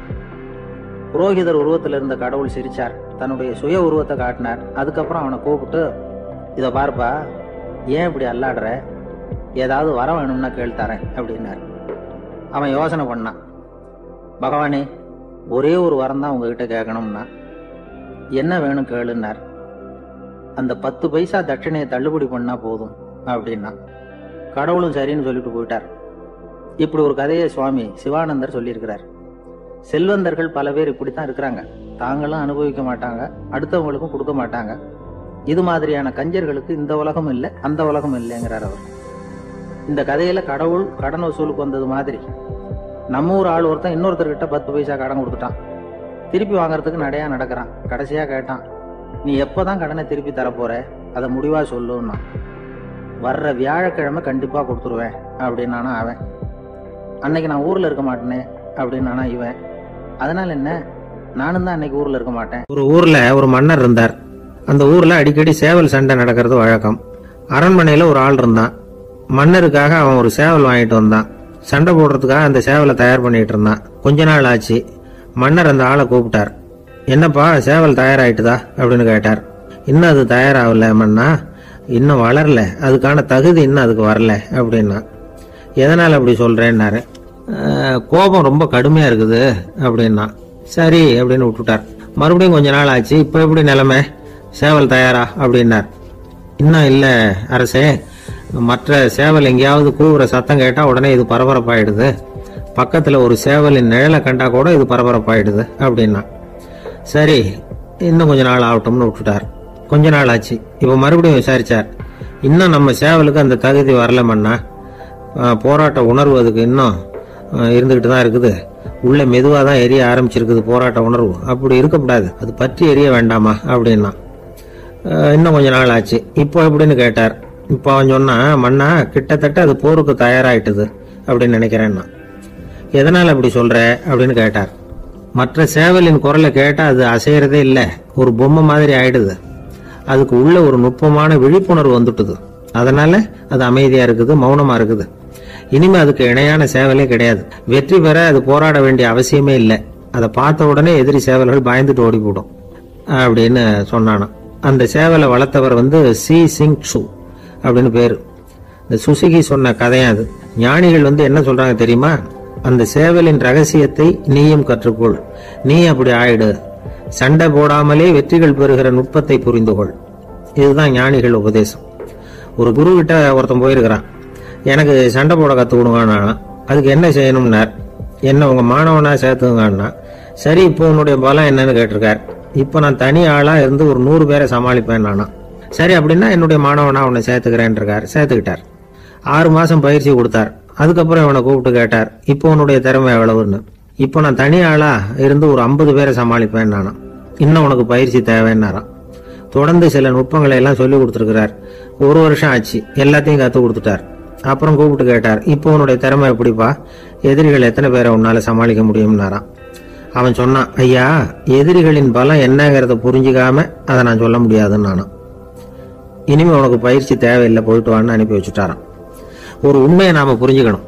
புரோகிதர் உருவத்தில் இருந்த கடவுள் சிரிச்சார், தன்னுடைய சுய உருவத்தை காட்டினார். அதுக்கப்புறம் அவனை கூப்பிட்டு, இதை பார்ப்பா, ஏன் இப்படி அல்லாடுற, ஏதாவது வர வேணும்னா கேள்தரேன் அப்படின்னார். அவன் யோசனை பண்ணான். பகவானே, ஒரே ஒரு வரம் தான் உங்ககிட்ட கேட்கணும்னா. என்ன வேணும் கேளுன்னார். அந்த 10 பைசா தட்சணையை தள்ளுபடி பண்ணா போதும் அப்படின்னா. கடவுளும் சரின்னு சொல்லிட்டு போயிட்டார். இப்படி ஒரு கதையை சுவாமி சிவானந்தர் சொல்லியிருக்கிறார். செல்வந்தர்கள் பல பேர் இப்படித்தான் இருக்கிறாங்க. தாங்களும் அனுபவிக்க மாட்டாங்க, அடுத்தவங்களுக்கும் கொடுக்க மாட்டாங்க. இது மாதிரியான கஞ்சர்களுக்கு இந்த உலகம் இல்லை, அந்த உலகம் இல்லைங்கிறார் அவர். இந்த கதையில கடவுள் கடன் வசூலுக்கு வந்தது மாதிரி நம்ம ஊர் ஆள் ஒருத்தன் இன்னொருத்தர்கிட்ட 10 பைசா கடன் கொடுத்துட்டான். திருப்பி வாங்கறதுக்கு நடையா நடக்கிறான். கடைசியா கேட்டான், நீ எப்பதான் கடனை திருப்பி தரப்போற, அதை முடிவா சொல்லுன்னா. வர்ற வியாழக்கிழமை கண்டிப்பா கொடுத்துருவேன் அப்படின்னானா அவன். அன்னைக்கு நான் ஊர்ல இருக்க மாட்டேனே அப்படின்னானா இவன். அதனால என்ன, நானும் தான் அன்னைக்கு ஊர்ல இருக்க மாட்டேன். ஒரு ஊர்ல ஒரு மன்னர் இருந்தார். அந்த ஊர்ல அடிக்கடி சேவல் சண்டை நடக்கிறது வழக்கம். அரண்மனையில ஒரு ஆள் இருந்தான். மன்னருக்காக அவன் ஒரு சேவல் வாங்கிட்டு வந்தான். சண்டை போடுறதுக்காக அந்த சேவலை தயார் பண்ணிட்டு இருந்தான். கொஞ்ச நாள் ஆச்சு. மன்னர் அந்த ஆளை கூப்பிட்டார். என்னப்பா, சேவல் தயாராயிட்டுதா அப்படின்னு கேட்டார். இன்னும் அது தயாராகல மன்னா, இன்னும் வளரல, அதுக்கான தகுதி இன்னும் அதுக்கு வரல அப்படின்னா. எதனால அப்படி சொல்றேன்னாரு. கோபம் ரொம்ப கடுமையா இருக்குது அப்படின்னா. சரி அப்படின்னு விட்டுட்டார். மறுபடியும் கொஞ்ச நாள் ஆச்சு. இப்ப எப்படி நிலைமை, சேவல் தயாரா அப்படின்னார். இன்னும் இல்ல அரசே, மற்ற சேவல் எங்கேயாவது கூவுற சத்தம் கேட்டா உடனே இது பரபரப்பாயிடுது, பக்கத்துல ஒரு சேவலின் நிழலை கண்டா கூட இது பரபரப்பாயிடுது அப்படின்னா. சரி, இன்னும் கொஞ்ச நாள் ஆகட்டும்னு விட்டுட்டார். கொஞ்ச நாள் ஆச்சு. இப்ப மறுபடியும் விசாரிச்சார். இன்னும் நம்ம சேவலுக்கு அந்த தகுதி வரலமன்னா, போராட்ட உணர்வு அதுக்கு இன்னும் இருந்துகிட்டு தான் இருக்குது, உள்ள மெதுவா தான் எரிய ஆரம்பிச்சிருக்குது போராட்ட உணர்வு, அப்படி இருக்கக்கூடாது, அது பற்றி எரிய வேண்டாமா அப்படின்னா. இன்னும் கொஞ்ச நாள் ஆச்சு. இப்போ எப்படின்னு கேட்டார். இப்போ அவன் சொன்னா, மன்னா கிட்டத்தட்ட அது போருக்கு தயாராயிட்டுது அப்படின்னு நினைக்கிறேன்னா. எதனால அப்படி சொல்ற அப்படின்னு கேட்டார். மற்ற சேவலின் குரலை கேட்டா அது அசையறதே இல்லை, ஒரு பொம்மை மாதிரி ஆயிடுது. அதுக்கு உள்ள ஒரு நுட்பமான விழிப்புணர்வு வந்துட்டுது. அதனால அது அமைதியா இருக்குது, மௌனமா இருக்குது. இனிமே அதுக்கு இணையான சேவலே கிடையாது. வெற்றி பெற அது போராட வேண்டிய அவசியமே இல்லை. அதை பார்த்த உடனே எதிரி சேவல்கள் பயந்துட்டு ஓடி போடும் அப்படின்னு சொன்னானா. அந்த சேவலை வளர்த்தவர் சி சிங் சு அப்படின்னு பேரு. இந்த சுசுகி சொன்ன கதையா அது. ஞானிகள் என்ன சொல்றாங்க தெரியுமா, அந்த சேவலின் ரகசியத்தை நீயும் கற்றுக்கொள், நீ அப்படி ஆயிடு, சண்டை போடாமலே வெற்றிகள் பெறுகிற நுட்பத்தை புரிந்துகொள். இதுதான் ஞானிகள் உபதேசம். ஒரு குரு கிட்ட ஒருத்தன் போயிருக்கிறான். எனக்கு சண்டை போட கத்து கொடுங்கன்னா. அதுக்கு என்ன செய்யணும்னார். என்ன உங்க மாணவனா சேர்த்துங்கன்னா. சரி, இப்போ உன்னுடைய பலம் என்னன்னு கேட்டிருக்கார். இப்ப நான் தனி ஆளா இருந்து ஒரு 100 பேரை சமாளிப்பேன் நானா. சரி, அப்படின்னா என்னுடைய மாணவனா உன்னை சேர்த்துக்கிறேன் இருக்கார். சேர்த்துக்கிட்டார். 6 மாசம் பயிற்சி கொடுத்தார். அதுக்கப்புறம் இவனை கூப்பிட்டு கேட்டார், இப்போ உன்னுடைய திறமை எவ்வளவுன்னு. இப்போ நான் தனி ஆளா இருந்து ஒரு 50 பேரை சமாளிப்பேன் நானா. இன்னும் உனக்கு பயிற்சி தேவைன்னாராம். தொடர்ந்து சில நுட்பங்களை எல்லாம் சொல்லி கொடுத்துருக்கிறார். 1 வருஷம் ஆச்சு. எல்லாத்தையும் கத்து கொடுத்துட்டார். அப்புறம் கூப்பிட்டு கேட்டார், இப்போ உன்னுடைய திறமை எப்படிப்பா, எதிரிகள் எத்தனை பேரை உன்னால சமாளிக்க முடியும்னாராம். அவன் சொன்னான், ஐயா, எதிரிகளின் பலம் என்னங்கிறத புரிஞ்சுக்காம அதை நான் சொல்ல முடியாதுன்னு நானும். இனிமே உனக்கு பயிற்சி தேவையில்லை, போயிட்டு வான்னு அனுப்பி வச்சுட்டாரான். ஒரு உண்மையை நாம புரிஞ்சுக்கணும்.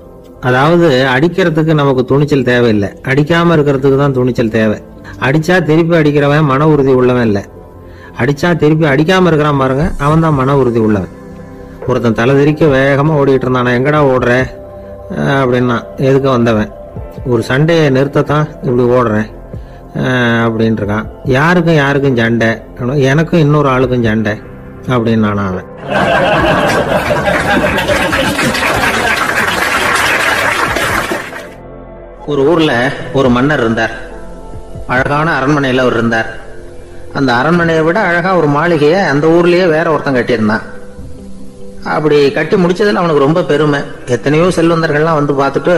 அதாவது அடிக்கிறதுக்கு நமக்கு துணிச்சல் தேவையில்லை, அடிக்காம இருக்கிறதுக்கு தான் துணிச்சல் தேவை. அடிச்சா திருப்பி அடிக்கிறவன் மன உறுதி உள்ளவன் இல்லை, அடிச்சா திருப்பி அடிக்காம இருக்கிறான் பாருங்க, அவன் தான் மன உறுதி உள்ளவன். ஒருத்தன் தலை திரிக்க வேகமா ஓடிட்டு இருந்தான். எங்கடா ஓடுற அப்படின்னா, எதுக்கு வந்தவன், ஒரு சண்டையை நிறுத்தத்தான் இப்படி ஓடுறேன் அப்படின்ட்டு இருக்கான். யாருக்கும் சண்டை, எனக்கும் இன்னொரு ஆளுக்கும் சண்டை அப்படின்னு நானும் அவன். ஒரு ஊர்ல ஒரு மன்னர் இருந்தார். அழகான அரண்மனையில அவர் இருந்தார். அந்த அரண்மனையை விட அழகா ஒரு மாளிகையை அந்த ஊர்லயே வேற ஒருத்தன் கட்டியிருந்தான். அப்படி கட்டி முடிச்சதுல அவனுக்கு ரொம்ப பெருமை. எத்தனையோ செல்வந்தர்கள்லாம் வந்து பார்த்துட்டு,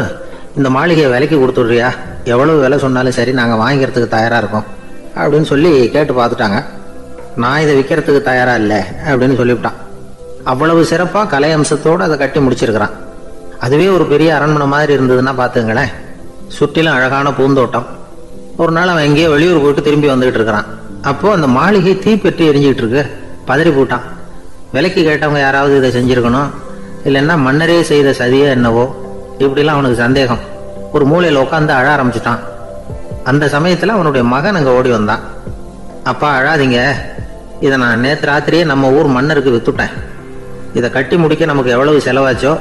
இந்த மாளிகையை விலைக்கு கொடுத்துடுறியா, எவ்வளவு விலை சொன்னாலும் சரி நாங்க வாங்கிக்கிறதுக்கு தயாரா இருக்கோம் அப்படின்னு சொல்லி கேட்டு பார்த்துட்டாங்க. நான் இதை விற்கிறதுக்கு தயாரா இல்லை அப்படின்னு சொல்லிவிட்டான். அவ்வளவு சிறப்பா கலை அம்சத்தோடு அதை கட்டி முடிச்சிருக்கிறான். அதுவே ஒரு பெரிய அரண்மனை மாதிரி இருந்ததுன்னா பாத்துங்களேன். சுற்றிலும் அழகான பூந்தோட்டம். ஒரு நாள் அவன் எங்கேயோ வெளியூர் போயிட்டு திரும்பி வந்துகிட்டு இருக்கிறான். அப்போ அந்த மாளிகை தீப்பெட்டி எரிஞ்சுக்கிட்டு இருக்கு. பதறி போட்டான். விலைக்கு கேட்டவங்க யாராவது இதை செஞ்சிருக்கணும், இல்லைன்னா மன்னரே செய்த சதியோ என்னவோ, இப்படிலாம் அவனுக்கு சந்தேகம். ஒரு மூலையில உட்காந்து அழ ஆரம்பிச்சுட்டான். அந்த சமயத்துல அவனுடைய மகன் அங்க ஓடி வந்தான். அப்பா அழாதீங்க, இதை நான் நேற்று ராத்திரியே நம்ம ஊர் மன்னருக்கு வித்துட்டேன். இதை கட்டி முடிக்க நமக்கு எவ்வளவு செலவாச்சோ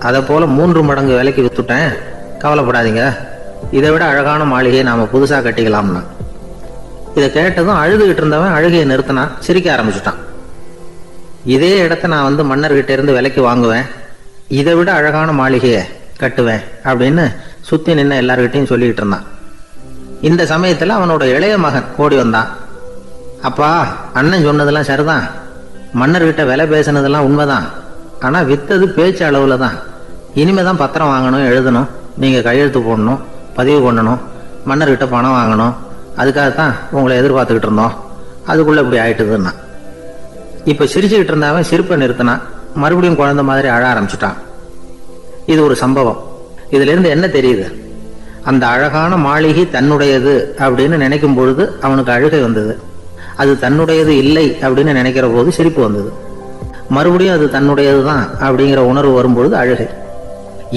அதை போல 3 மடங்கு விலைக்கு வித்துட்டேன். கவலைப்படாதீங்க, இதை விட அழகான மாளிகையை நாம புதுசா கட்டிக்கலாம்னா. இதை கேட்டதும் அழுதுகிட்டு இருந்தவன் அழுகையை நிறுத்தினான். சிரிக்க ஆரம்பிச்சுட்டான். இதே இடத்த நான் வந்து மன்னர்கிட்ட இருந்து விலைக்கு வாங்குவேன், இதை விட அழகான மாளிகையை கட்டுவேன் அப்படின்னு சுத்தி நின்ன எல்லார்கிட்டையும் சொல்லிட்டு இருந்தான். இந்த சமயத்துல அவனோட இளைய மகன் ஓடி வந்தான். அப்பா, அண்ணன் சொன்னதெல்லாம் சரிதான், மன்னர்கிட்ட விலை பேசினதெல்லாம் உண்மைதான். ஆனா வித்தது பேச்சு அளவுல தான். இனிமேதான் பத்திரம் வாங்கணும், எழுதணும், நீங்க கையெழுத்து போடணும், பதிவு பண்ணணும், மன்னர்கிட்ட பணம் வாங்கணும். அதுக்காகத்தான் உங்களை எதிர்பார்த்துக்கிட்டு இருந்தோம். அதுக்குள்ள இப்படி ஆயிட்டுதுன்னா. இப்ப சிரிச்சுக்கிட்டு இருந்தவன் சிரிப்பை நிறுத்தினான். மறுபடியும் குழந்தை மாதிரி அழ ஆரம்பிச்சுட்டான். இது ஒரு சம்பவம். இதுல இருந்து என்ன தெரியுது? அந்த அழகான மாளிகை தன்னுடையது அப்படின்னு நினைக்கும் பொழுது அவனுக்கு அழுகை வந்தது. அது தன்னுடையது இல்லை அப்படின்னு நினைக்கிற போது சிரிப்பு வந்தது. மறுபடியும் அது தன்னுடையதுதான் அப்படிங்கிற உணர்வு வரும்பொழுது அழுகை.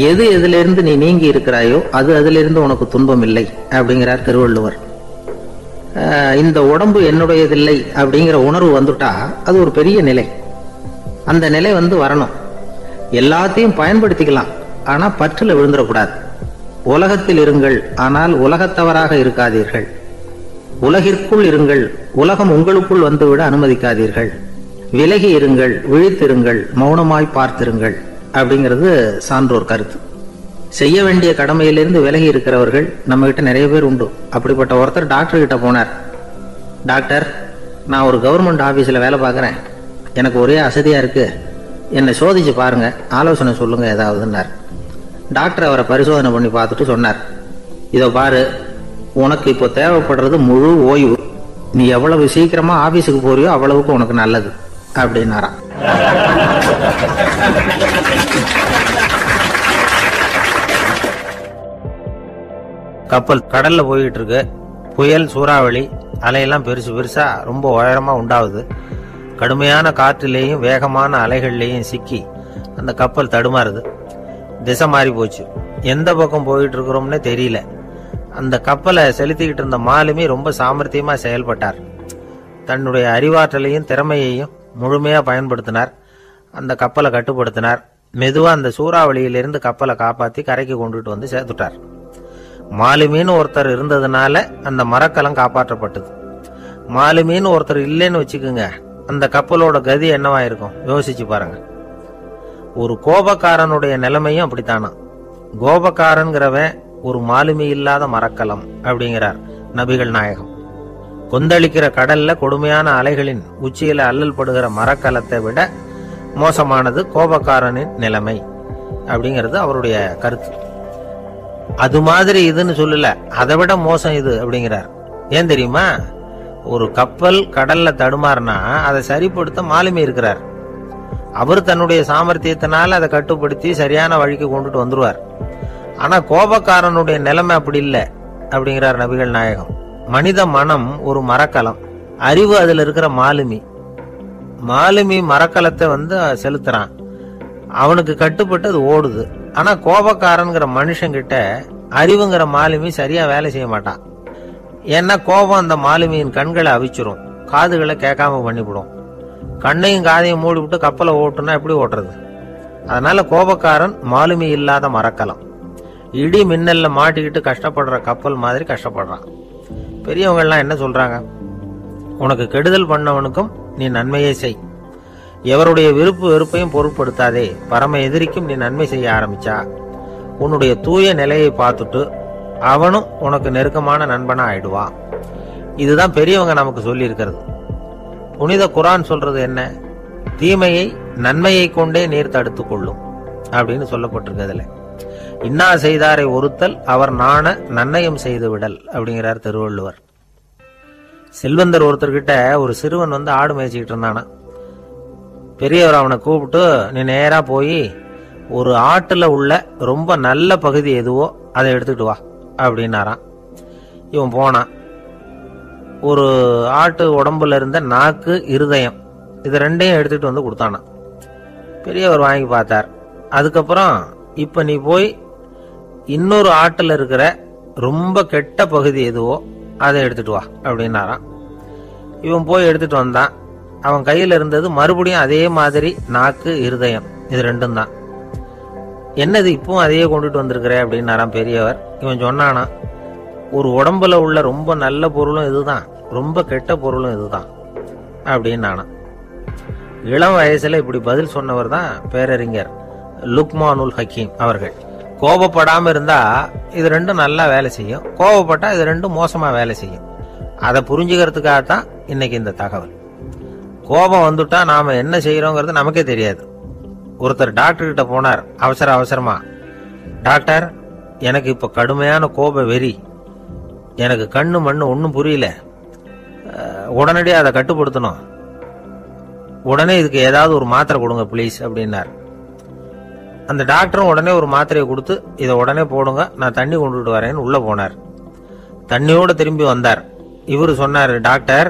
எது எதிலிருந்து நீ நீங்கி இருக்கிறாயோ அது அதிலிருந்து உனக்கு துன்பம் இல்லை அப்படிங்கிறார் திருவள்ளுவர். இந்த உடம்பு என்னுடையதில்லை அப்படிங்கிற உணர்வு வந்துட்டா அது ஒரு பெரிய நிலை. அந்த நிலை வந்து வரணும். எல்லாத்தையும் பயன்படுத்திக்கலாம், ஆனா பற்றுல விழுந்துடக்கூடாது. உலகத்தில் இருங்கள், ஆனால் உலகத்தவராக இருக்காதீர்கள். உலகிற்குள் இருங்கள், உலகம் உங்களுக்குள் வந்துவிட அனுமதிக்காதீர்கள். விலகி இருங்கள், விழித்திருங்கள், மௌனமாய் பார்த்திருங்கள் அப்படிங்கிறது சான்றோர் கருத்து. செய்ய வேண்டிய கடமையிலிருந்து விலகி இருக்கிறவர்கள் நம்ம கிட்ட நிறைய பேர் உண்டு. அப்படிப்பட்ட ஒருத்தர் டாக்டர் கிட்ட போனார். டாக்டர், நான் ஒரு கவர்மெண்ட் ஆபீஸ்ல வேலை பார்க்கறேன், எனக்கு ஒரே அசதியா இருக்கு, என்னை சோதிச்சு பாருங்க, ஆலோசனை சொல்லுங்க ஏதாவதுன்னார். டாக்டர் அவரை பரிசோதனை பண்ணி பார்த்துட்டு சொன்னார், இதோ பாரு, உனக்கு இப்போ தேவைப்படுறது முழு ஓய்வு. நீ எவ்வளவு சீக்கிரமா ஆபீஸுக்கு போறியோ அவ்வளவுக்கு உனக்கு நல்லது அப்படின்னாராம். கப்பல் கடல்ல போயிட்டு இருக்கு. புயல், சூறாவளி, அலையெல்லாம் பெருசு பெருசா ரொம்ப உயரமா உண்டாகுது. கடுமையான காற்றிலேயும் வேகமான அலைகள்லேயும் சிக்கி அந்த கப்பல் தடுமாறுது. திசை மாறி போச்சு. எந்த பக்கம் போயிட்டு இருக்கிறோம்னே தெரியல. அந்த கப்பலை செலுத்திக்கிட்டு இருந்த மாலுமி ரொம்ப சாமர்த்தியமா செயல்பட்டார். தன்னுடைய அறிவாற்றலையும் திறமையையும் முழுமையா பயன்படுத்தினார். அந்த கப்பலை கட்டுப்படுத்தினார். மெதுவா அந்த சூறாவளியிலிருந்து கப்பலை காப்பாத்தி கரைக்கு கொண்டுட்டு வந்து சேர்த்துட்டார். மாலுமின்னு ஒருத்தர் இருந்ததுனால அந்த மரக்கலம் காப்பாற்றப்பட்டது. மாலுமின்னு ஒருத்தர் இல்லைன்னு வச்சுக்குங்க, அந்த கப்பலோட கதி என்னவா இருக்கும் யோசிச்சு பாருங்க. ஒரு கோபக்காரனுடைய நிலைமையும் அப்படித்தானா. கோபக்காரன்கிறவன் ஒரு மாலுமி இல்லாத மரக்கலம் அப்படிங்கிறார் நபிகள் நாயகம். கொந்தளிக்கிற கடல்ல கொடுமையான அலைகளின் உச்சியில அல்லல் படுகிற மரக்கலத்தை விட மோசமானது கோபக்காரனின் நிலைமை அப்படிங்கிறது அவருடைய கருத்து. அது மாதிரி இதுன்னு சொல்லல, அதை விட மோசம் இது அப்படிங்கிறார். ஏன் தெரியுமா? ஒரு கப்பல் கடல்ல தடுமாறினா அதை சரிப்படுத்த மாலுமி இருக்கிறார். அவர் தன்னுடைய சாமர்த்தியத்தினால அதை கட்டுப்படுத்தி சரியான வழிக்கு கொண்டுட்டு வந்துருவார். ஆனா கோபக்காரனுடைய நிலைமை அப்படி இல்லை அப்படிங்கிறார் நபிகள் நாயகம். மனித மனம் ஒரு மரக்கலம், அறிவு அதுல இருக்கிற மாலுமி. மாலுமி மரக்கலத்தை வந்து செலுத்துறான், அவனுக்கு கட்டுப்பட்டு அது ஓடுது. ஆனா கோபக்காரன்கிற மனுஷங்கிட்ட அறிவுங்கிற மாலுமி சரியா வேலை செய்ய மாட்டான். ஏன்னா கோபம் அந்த மாலுமியின் கண்களை அவிச்சிரும், காதுகளை கேட்காம பண்ணிவிடும். கண்ணையும் காதையும் மூடி விட்டு கப்பலை ஓட்டுனா எப்படி ஓட்டுறது? அதனால கோபக்காரன் மாலுமி இல்லாத மரக்கலம். இடி மின்னல்ல மாட்டிக்கிட்டு கஷ்டப்படுற கப்பல் மாதிரி கஷ்டப்படுறான். பெரியவங்க எல்லாம் என்ன சொல்றாங்க? உனக்கு கெடுதல் பண்ணவனுக்கும் நீ நன்மையே செய், எவருடைய விருப்பு வெறுப்பையும் பொருட்படுத்தாதே. பரம எதிரிக்கும் நீ நன்மை செய்ய ஆரம்பிச்சா உன்னுடைய தூய நிலையை பார்த்துட்டு அவனும் உனக்கு நெருக்கமான நண்பனா ஆயிடுவான். இதுதான் பெரியவங்க நமக்கு சொல்லி இருக்கிறது. புனித குர்ஆன் சொல்றது என்ன? தீமையை நன்மையை கொண்டே நீர் தடுத்து கொள்ளும் அப்படின்னு சொல்லப்பட்டிருக்கிறதுல. இன்னா செய்தாரை ஒருத்தல் அவர் நாண நன்னயம் செய்து விடல் அப்படிங்கிறார் திருவள்ளுவர். செல்வந்தர் ஒருத்தர்கிட்ட ஒரு சிறுவன் வந்து ஆடு மேய்ச்சிக்கிட்டு இருந்தானா. பெரியவர் அவனை கூப்பிட்டு, நீ நேரா போய் ஒரு ஆட்டுல உள்ள ரொம்ப நல்ல பகுதி எதுவோ அதை எடுத்துக்கிட்டு வா அப்படின்னாரான். இவன் போனான். ஒரு ஆட்டு உடம்புல இருந்த நாக்கு, இருதயம், இது ரெண்டையும் எடுத்துட்டு வந்து கொடுத்தானா. பெரியவர் வாங்கி பார்த்தார். அதுக்கப்புறம் இப்ப நீ போய் இன்னொரு ஆட்டுல இருக்கிற ரொம்ப கெட்ட பகுதி எதுவோ அதை எடுத்துட்டு வா அப்படின்னாரான். இவன் போய் எடுத்துட்டு வந்தான். அவன் கையில இருந்தது மறுபடியும் அதே மாதிரி நாக்கு, இருதயம், இது ரெண்டும் தான். என்னது இப்பவும் அதையே கொண்டுட்டு வந்திருக்கிற அப்படின்னாராம் பெரியவர். இவன் சொன்னானா, ஒரு உடம்புல உள்ள ரொம்ப நல்ல பொருளும் இதுதான், ரொம்ப கெட்ட பொருளும் இதுதான் அப்படின்னானா. இளம் வயசுல இப்படி பதில் சொன்னவர் தான் பேரறிஞர் லுக்மானுல் ஹக்கீம் அவர்கள். கோபப்படாம இருந்தா இது ரெண்டும் நல்லா வேலை செய்யும், கோபப்பட்டா இது ரெண்டும் மோசமா வேலை செய்யும். அதை புரிஞ்சுக்கிறதுக்காகத்தான் இன்னைக்கு இந்த தகவல். கோபம் வந்துட்டா நாம என்ன செய்யறோங்கிறது நமக்கே தெரியாது. ஒருத்தர் டாக்டர் கிட்ட போனார் அவசரமா. டாக்டர், எனக்கு இப்ப கடுமையான கோப வெறி, எனக்கு கண்ணு மண்ணு ஒன்னும் புரியல, உடனடியாக அதை கட்டுப்படுத்தணும், உடனே இதுக்கு ஏதாவது ஒரு மாத்திரை கொடுங்க பிளீஸ் அப்படின்னார். அந்த டாக்டரும் உடனே ஒரு மாத்திரையை கொடுத்து, இதை உடனே போடுங்க, நான் தண்ணி கொண்டுட்டு வரேன்னு உள்ள போனார். தண்ணியோட திரும்பி வந்தார். இவரு சொன்னார், டாக்டர்,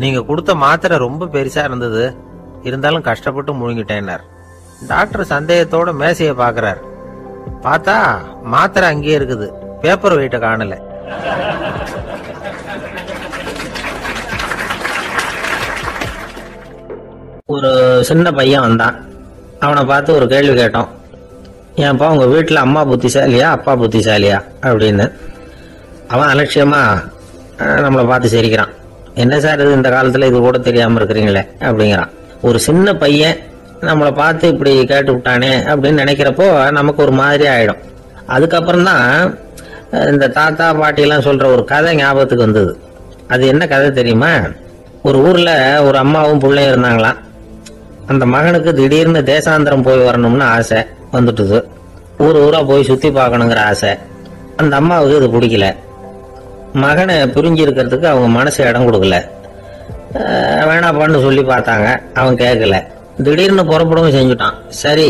நீங்க கொடுத்த மாத்திரை ரொம்ப பெருசா இருந்தது, இருந்தாலும் கஷ்டப்பட்டு முழுங்கிட்டேன்னார். டாக்டர் சந்தேகத்தோட மேசையை பாக்குறார். பார்த்தா மாத்திரை அங்கேயே இருக்குது, பேப்பர் வெயிட்ட காணல. ஒரு சின்ன பையன் வந்தான். அவனை பார்த்து ஒரு கேள்வி கேட்டோம். ஏன்ப்பா உங்க வீட்டுல அம்மா புத்திசாலியா அப்பா புத்திசாலியா அப்படின்னு. அவன் அலட்சியமா நம்மளை பார்த்து சிரிக்கிறான். என்ன சார் இது, இந்த காலத்துல இது கூட தெரியாம இருக்கிறீங்களே அப்படிங்கிறான். ஒரு சின்ன பையன் நம்மளை பார்த்து இப்படி கேட்டு விட்டானே அப்படின்னு நினைக்கிறப்போ நமக்கு ஒரு மாதிரி ஆயிடும். அதுக்கப்புறம் தான் இந்த தாத்தா பாட்டி எல்லாம் சொல்ற ஒரு கதை ஞாபகத்துக்கு வந்தது. அது என்ன கதை தெரியுமா? ஒரு ஊர்ல ஒரு அம்மாவும் பிள்ளையும் இருந்தாங்களாம். அந்த மகனுக்கு திடீர்னு தேசாந்திரம் போய் வரணும்னு ஆசை வந்துட்டுது. ஊரா போய் சுத்தி பார்க்கணுங்கிற ஆசை. அந்த அம்மாவுக்கு இது பிடிக்கல. மகனை புரிஞ்சு இருக்கிறதுக்கு அவங்க மனசு இடம் கொடுக்கல. வேணாப்பான்னு சொல்லி பார்த்தாங்க, அவன் கேட்கல. திடீர்னு புறப்படவும் செஞ்சுட்டான். சரி,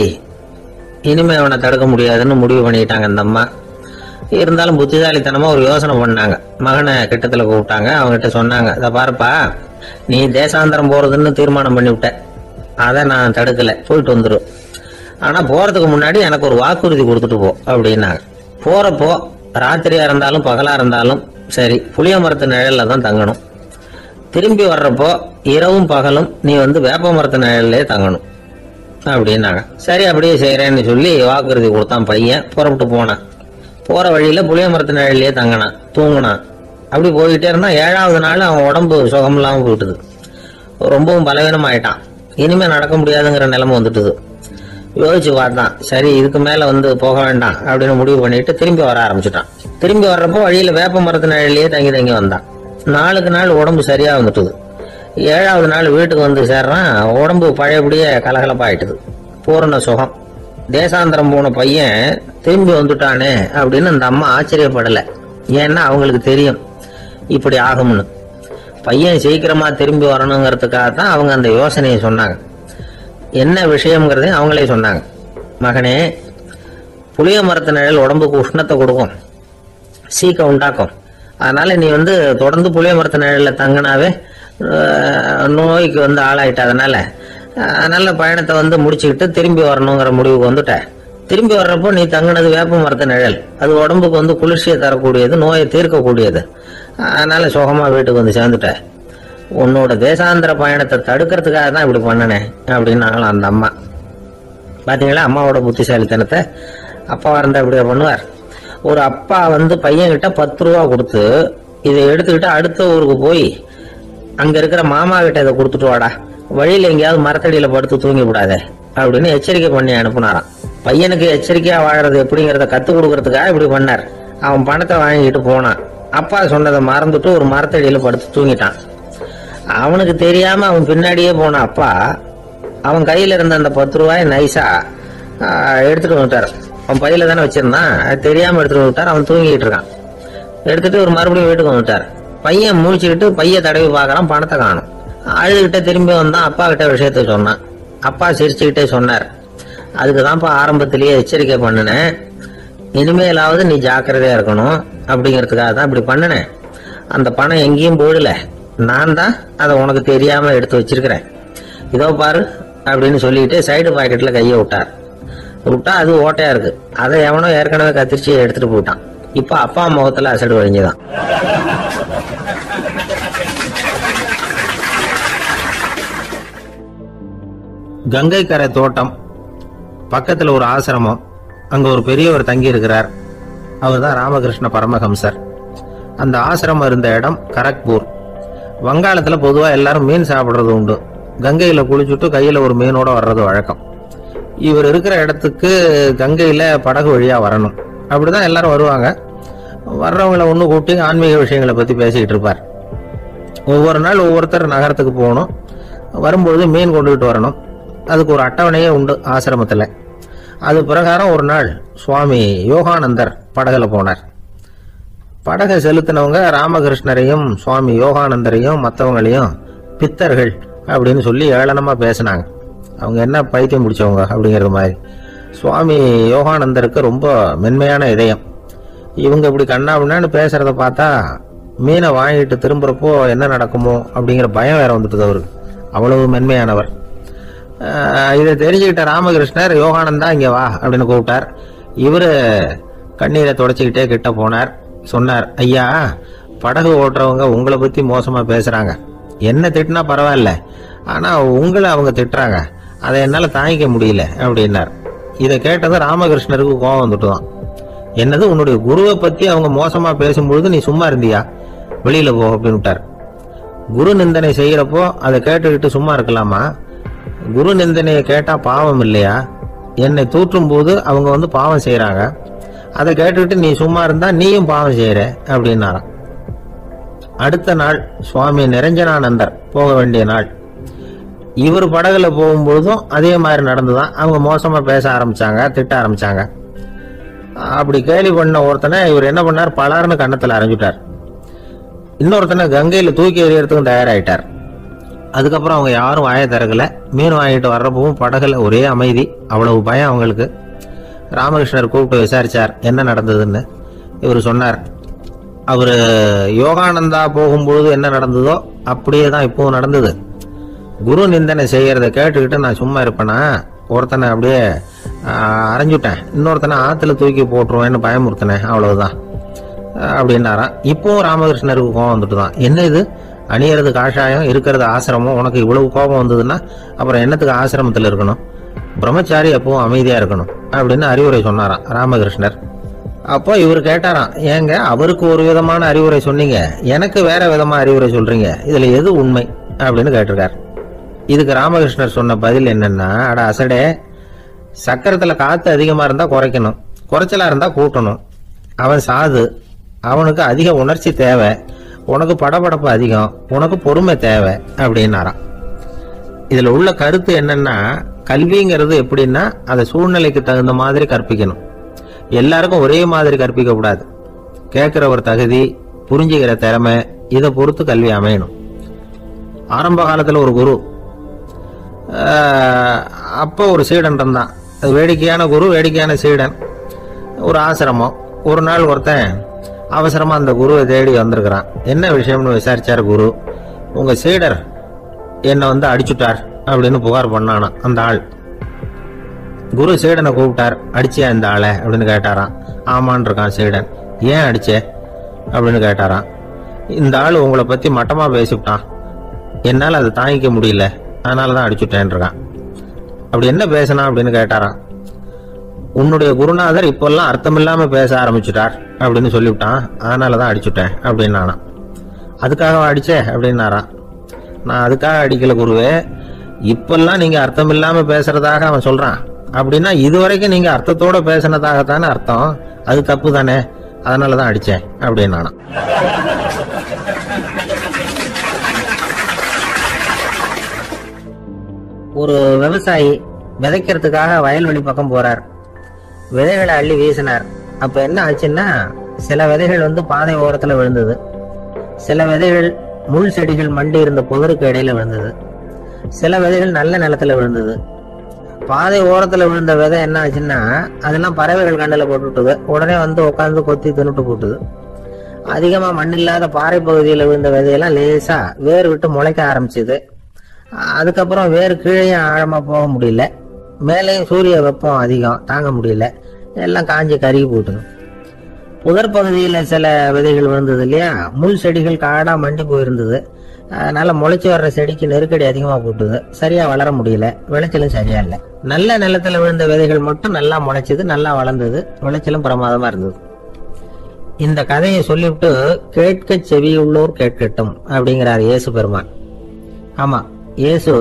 இனிமே அவனை தடுக்க முடியாதுன்னு முடிவு பண்ணிட்டாங்க அந்த அம்மா. இருந்தாலும் புத்திசாலித்தனமா ஒரு யோசனை பண்ணாங்க. மகனை கிட்டத்துல கூப்பிட்டாங்க. அவங்ககிட்ட சொன்னாங்க, இதை பாருப்பா, நீ தேசாந்திரம் போறதுன்னு தீர்மானம் பண்ணி விட்ட, அதை நான் தடுக்கல, போயிட்டு வந்துடும். ஆனா போறதுக்கு முன்னாடி எனக்கு ஒரு வாக்குறுதி கொடுத்துட்டு போ அப்படின்னாங்க. போறப்போ ராத்திரியா இருந்தாலும் பகலா இருந்தாலும் சரி, புளிய மரத்து நிழல்ல தான் தங்கணும். திரும்பி வர்றப்போ இரவும் பகலும் நீ வந்து வேப்ப மரத்து நிழல்லே தங்கணும் அப்படின்னாங்க. சரி, அப்படியே செய்யறேன்னு சொல்லி வாக்குறுதி கொடுத்தான் பையன். புறப்பட்டு போனான். போற வழியில புளிய மரத்து நிழல்லையே தங்கினான், தூங்கினான். அப்படி போயிட்டே இருந்தா 7வது நாள் அவன் உடம்பு சுகம் இல்லாம போயிட்டுது. ரொம்பவும் பலவீனம் ஆயிட்டான். இனிமே நடக்க முடியாதுங்கிற நிலைமை வந்துட்டுது. யோசிச்சு பார்த்தான். சரி, இதுக்கு மேல வந்து போக வேண்டாம் அப்படின்னு முடிவு பண்ணிட்டு திரும்பி வர ஆரம்பிச்சுட்டான். திரும்பி வர்றப்போ வழியில வேப்ப மரத்து நிழல்லையே தங்கி வந்தான். நாளுக்கு நாள் உடம்பு சரியா வந்துட்டுது. 7வது நாள் வீட்டுக்கு வந்து சேர்றான். உடம்பு பழையபடியே கலகலப்பாயிட்டுது. பூரண சுகம். தேசாந்திரம் போன பையன் திரும்பி வந்துட்டானே அப்படின்னு அந்த அம்மா ஆச்சரியப்படலை. ஏன்னா அவங்களுக்கு தெரியும் இப்படி ஆகும்னு. பையன் சீக்கிரமா திரும்பி வரணுங்கிறதுக்காக தான் அவங்க அந்த யோசனையை சொன்னாங்க. என்ன விஷயம்ங்கிறதையும் அவங்களே சொன்னாங்க. மகனே, புளிய மரத்து நிழல் உடம்புக்கு உஷ்ணத்தை கொடுக்கும், சீக்க உண்டாக்கும். அதனால நீ வந்து தொடர்ந்து புளிய மரத்து நிழல்ல தங்கினாவே நோய்க்கு வந்து ஆளாயிட்ட. அதனால நல்ல பயணத்தை வந்து முடிச்சுக்கிட்டு திரும்பி வரணுங்கிற முடிவுக்கு வந்துட்ட. திரும்பி வர்றப்போ நீ தங்கினது வேப்ப மரத்து நிழல், அது உடம்புக்கு வந்து குளிர்ச்சியை தரக்கூடியது, நோயை தீர்க்கக்கூடியது. அதனால சுகமா வீட்டுக்கு வந்து சேர்ந்துட்ட. உன்னோட தேசாந்திர பயணத்தை தடுக்கிறதுக்காக தான் இப்படி பண்ணனேன் அப்படின்னாங்களாம் அந்த அம்மா. பாத்தீங்களா அம்மாவோட புத்திசாலித்தனத்தை? அப்பா இருந்தா இப்படியா பண்ணுவார்? ஒரு அப்பா வந்து பையன்கிட்ட 10 ரூபா கொடுத்து, இதை எடுத்துக்கிட்டு அடுத்த ஊருக்கு போய் அங்க இருக்கிற மாமா கிட்ட இதை கொடுத்துட்டு வாடா வழியில் எங்கேயாவது மரத்தடியில் படுத்து தூங்கி விடாதே அப்படின்னு எச்சரிக்கை பண்ணி அனுப்புனாராம். பையனுக்கு எச்சரிக்கையா வாழறது எப்படிங்கிறத கத்துக் கொடுக்கறதுக்காக இப்படி பண்ணார். அவன் பணத்தை வாங்கிட்டு போனான். அப்பா சொன்னதை மறந்துட்டு ஒரு மரத்தடியில படுத்து தூங்கிட்டான். அவனுக்கு தெரியாம அவன் பின்னாடியே போன அப்பா அவன் கையில இருந்த அந்த 10 ரூபாய் நைஸா எடுத்துட்டு வந்துட்டார். அவன் பையில தானே வச்சிருந்தான், அது தெரியாம எடுத்துட்டு வந்துட்டார். அவன் தூங்கிட்டு இருக்கான். எடுத்துட்டு ஒரு மறுபடியும் வீட்டுக்கு வந்துட்டார். பையன் முடிச்சுக்கிட்டு பைய தடவி பார்க்கறான், பணத்தை காணும். அழுகிட்ட திரும்பி வந்தான். அப்பா கிட்ட விஷயத்த சொன்னான். அப்பா சிரிச்சுக்கிட்டே சொன்னார், அதுக்குதான்ப்பா ஆரம்பத்திலேயே எச்சரிக்கை பண்ணினேன், இனிமேலாவது நீ ஜாக்கிரதையா இருக்கணும் அப்படிங்கிறதுக்காக தான் இப்படி பண்ணினேன். அந்த பணம் எங்கேயும் போயிடல, நான் தான் அதை உனக்கு தெரியாம எடுத்து வச்சிருக்கிறேன். இதோ பாரு அப்படின்னு சொல்லிட்டு சைடு பாக்கெட்ல கையை விட்டா அது ஓட்டையா இருக்கு. அதை எவனோ ஏற்கனவே கத்திரிச்சு எடுத்துட்டு போயிட்டான். இப்ப அப்பா முகத்துல அசடு வழிஞ்சுதான். கங்கை கரை தோட்டம் பக்கத்துல ஒரு ஆசிரமம். அங்க ஒரு பெரியவர் தங்கி இருக்கிறார். அவர் தான் ராமகிருஷ்ண பரமஹம்சர். அந்த ஆசிரமம் இருந்த இடம் கரக்பூர். வங்காளத்துல பொதுவா எல்லாரும் மீன் சாப்பிடுறது உண்டு. கங்கையில குளிச்சுட்டு கையில ஒரு மீனோட வர்றது வழக்கம். இவர் இருக்கிற இடத்துக்கு கங்கையில படகு வழியா வரணும். அப்படிதான் எல்லாரும் வருவாங்க. வர்றவங்களை ஒண்ணு கூட்டி ஆன்மீக விஷயங்களை பத்தி பேசிக்கிட்டு இருப்பார். ஒவ்வொரு நாள் ஒவ்வொருத்தர் நகரத்துக்கு போகணும். வரும்பொழுது மீன் கொண்டுகிட்டு வரணும். அதுக்கு ஒரு அட்டவணையே உண்டு ஆசிரமத்துல. அது பிரகாரம் ஒரு நாள் சுவாமி யோகானந்தர் படகுல போனார். படகை செலுத்தினவங்க ராமகிருஷ்ணரையும் சுவாமி யோகானந்தரையும் மற்றவங்களையும் பித்தர்கள் அப்படின்னு சொல்லி ஏளனமா பேசினாங்க. அவங்க என்ன பைத்தியம் பிடிச்சவங்க அப்படிங்கிறது மாதிரி. சுவாமி யோகானந்தருக்கு ரொம்ப மென்மையான இதயம். இவங்க இப்படி கண்ணாபின்னான்னு பேசுறத பார்த்தா மீனை வாங்கிட்டு திரும்புறப்போ என்ன நடக்குமோ அப்படிங்கிற பயம் வேற வந்துட்டு அவருக்கு. அவ்வளவு மென்மையானவர். இதை தெரிஞ்சுக்கிட்ட ராமகிருஷ்ணர், யோகானந்தா இங்க வா அப்படின்னு கூப்பிட்டார். இவரு கண்ணீரை தொடச்சிக்கிட்டே கிட்ட போனார். சொன்னார், ஐயா, படகு ஓட்டுறவங்க உங்களை பத்தி மோசமா பேசுறாங்க. என்ன திட்டினா பரவாயில்ல, ஆனா உங்களை அவங்க திட்டுறாங்க, அதை என்னால தாங்கிக்க முடியல அப்படின்னார். இதை கேட்டதும் ராமகிருஷ்ணருக்கு கோபம் வந்துட்டுதான். என்னது, உன்னுடைய குருவை பத்தி அவங்க மோசமா பேசும்பொழுது நீ சும்மா இருந்தியா? வெளியில போ அப்படின்னு விட்டார். குரு நிந்தனை செய்யறப்போ அதை கேட்டுக்கிட்டு சும்மா இருக்கலாமா? குரு நிந்தனையை கேட்டா பாவம் இல்லையா? என்னை தூற்றும் போது அவங்க பாவம் செய்யறாங்க. அதை கேட்டுக்கிட்டு நீ சும்மா இருந்தா நீயும் பாவம் செய்யற அப்படின்னாராம். அடுத்த நாள் சுவாமி நிரஞ்சனானந்தர் போக வேண்டிய நாள். இவர் படகுல போகும்பொழுதும் அதே மாதிரி நடந்துதான். அவங்க மோசமா பேச ஆரம்பிச்சாங்க, திட்ட ஆரம்பிச்சாங்க. அப்படி கேலி பண்ண ஒருத்தனை இவர் என்ன பண்ணார், பலார்னு கன்னத்துல அரைஞ்சுட்டார். இன்னொருத்தனை கங்கையில தூக்கி எறியறதுக்கும் தயாராயிட்டார். அதுக்கப்புறம் அவங்க யாரும் வாயை திறக்கல. மீன் வாங்கிட்டு வர்றப்பவும் படகுல ஒரே அமைதி. அவ்வளவு பயம் அவங்களுக்கு. ராமகிருஷ்ணர் கூப்பிட்டு விசாரிச்சார் என்ன நடந்ததுன்னு. இவர் சொன்னார், அவரு யோகானந்தா போகும்பொழுது என்ன நடந்ததோ அப்படியே தான் இப்பவும் நடந்தது. குரு நிந்தனை செய்யறத கேட்டுக்கிட்டு நான் சும்மா இருப்பேனா? ஒருத்தனை அப்படியே அரைஞ்சுட்டேன், இன்னொருத்தனை ஆத்துல தூக்கி போட்டுருவேன்னு பயமுறுத்தினேன், அவ்வளவுதான் அப்படின்னாராம். இப்பவும் ராமகிருஷ்ணருக்கு கோபம் வந்துட்டு தான். என்ன இது, அணியறது காஷாயம், இருக்கிறது ஆசிரமம், உனக்கு இவ்வளவு கோபம் வந்ததுன்னா அப்புறம் என்னத்துக்கு ஆசிரமத்தில் இருக்கணும்? பிரம்மச்சாரி எப்பவும் அமைதியா இருக்கணும் அப்படின்னு அறிவுரை சொன்னாராம் ராமகிருஷ்ணர். அப்போ இவர் கேட்டாராம், ஏங்க அவருக்கு ஒரு விதமான அறிவுரை சொன்னீங்க, எனக்கு வேற விதமா அறிவுரை சொல்றீங்க, இதுல எது உண்மை அப்படின்னு கேட்டிருக்கார். இதுக்கு ராமகிருஷ்ணர் சொன்ன பதில் என்னன்னா, அட அசடே, சக்கரத்துல காத்து அதிகமா இருந்தா குறைக்கணும், குறைச்சலா இருந்தா கூட்டணும். அவன் சாது, அவனுக்கு அதிக உணர்ச்சி தேவை, உனக்கு படபடப்பு அதிகம், உனக்கு பொறுமை தேவை அப்படின்னாராம். இதுல உள்ள கருத்து என்னன்னா, கல்விங்கிறது எப்படின்னா அதை சூழ்நிலைக்கு தகுந்த மாதிரி கற்பிக்கணும். எல்லாருக்கும் ஒரே மாதிரி கற்பிக்க கூடாது. கேட்கிற ஒரு தகுதி, புரிஞ்சுக்கிற திறமை, இதை பொறுத்து கல்வி அமையணும். ஆரம்ப காலத்துல ஒரு குரு, அப்போ ஒரு சீடன் இருந்தான். அது வேடிக்கையான குரு, வேடிக்கையான சீடன். ஒரு ஆசிரமம். ஒரு நாள் ஒருத்தன் அவசரமா அந்த குருவை தேடி வந்திருக்கிறான். என்ன விஷயம்னு விசாரிச்சார் குரு. உங்க சீடர் என்னை அடிச்சுட்டார் அப்படின்னு புகார் பண்ணானா அந்த ஆள். குரு சீடனை கூப்பிட்டார். அடிச்சியா இந்த ஆளை அப்படின்னு கேட்டாராம். ஆமான் இருக்கான் சீடன். ஏன் அடிச்சே அப்படின்னு கேட்டாராம். இந்த ஆள் உங்களை பத்தி மட்டமா பேசிவிட்டான், என்னால் அதை தாங்கிக்க முடியல, அதனாலதான் அடிச்சுட்டேன் இருக்கான். அப்படி என்ன பேசினா அப்படின்னு கேட்டாராம். உன்னுடைய குருநாதர் இப்பெல்லாம் அர்த்தமில்லாம பேச ஆரம்பிச்சுட்டார் அப்படின்னு சொல்லிவிட்டான், அதனாலதான் அடிச்சுட்டேன் அப்படின்னு நானா. அதுக்காக அடிச்சே அப்படின்னாராம். நான் அதுக்காக அடிக்கல குருவே, இப்பெல்லாம் நீங்க அர்த்தம் இல்லாம பேசுறதாக அவன் சொல்றான். அப்படின்னா இதுவரைக்கும் நீங்க அர்த்தத்தோட பேசினதாகத்தானே அர்த்தம். அது தப்பு தானே, அதனாலதான் அடிச்சேன் அப்படின்னு நானா. ஒரு விவசாயி விதைக்கிறதுக்காக வயல்வெளி பக்கம் போறார். விதைகளை அள்ளி வீசினார். அப்ப என்ன ஆச்சுன்னா, சில விதைகள் பாதை ஓரத்துல விழுந்தது. சில விதைகள் முள் செடிகள் மண்டி இருந்த புதருக்கு இடையில விழுந்தது. சில விதைகள் நல்ல நிலத்துல விழுந்தது. பாதை ஓரத்துல விழுந்த விதை என்ன ஆச்சுன்னா, அதெல்லாம் பறவைகள் கண்ணில் போட்டுவிட்டது. உடனே உட்காந்து கொத்தி தின்னுட்டு போட்டுது. அதிகமா மண் இல்லாத பாறை பகுதியில் விழுந்த விதையெல்லாம் லேசா வேர் விட்டு முளைக்க ஆரம்பிச்சுது. அதுக்கப்புறம் வேறு கீழே ஆழமா போக முடியல. மேலேயும் சூரிய வெப்பம் அதிகம் தாங்க முடியல. எல்லாம் காஞ்சி கருகி போட்டுது. புதர் பகுதியில சில விதைகள் விழுந்தது இல்லையா, முள் செடிகள் காடா மண்டி போயிருந்தது. அதனால முளைச்சி வர்ற செடிக்கு நெருக்கடி அதிகமா போட்டுது. சரியா வளர முடியல. விளைச்சலும் சரியா இல்லை. நல்ல நிலத்துல விழுந்த விதைகள் மட்டும் நல்லா முளைச்சது, நல்லா வளர்ந்தது. விளைச்சலும் பிரமாதமா இருந்தது. இந்த கதையை சொல்லிவிட்டு கேட்க செவியுள்ளோர் கேட்கட்டும் அப்படிங்கிறார் இயேசு பெருமான். ஆமா, இயேசு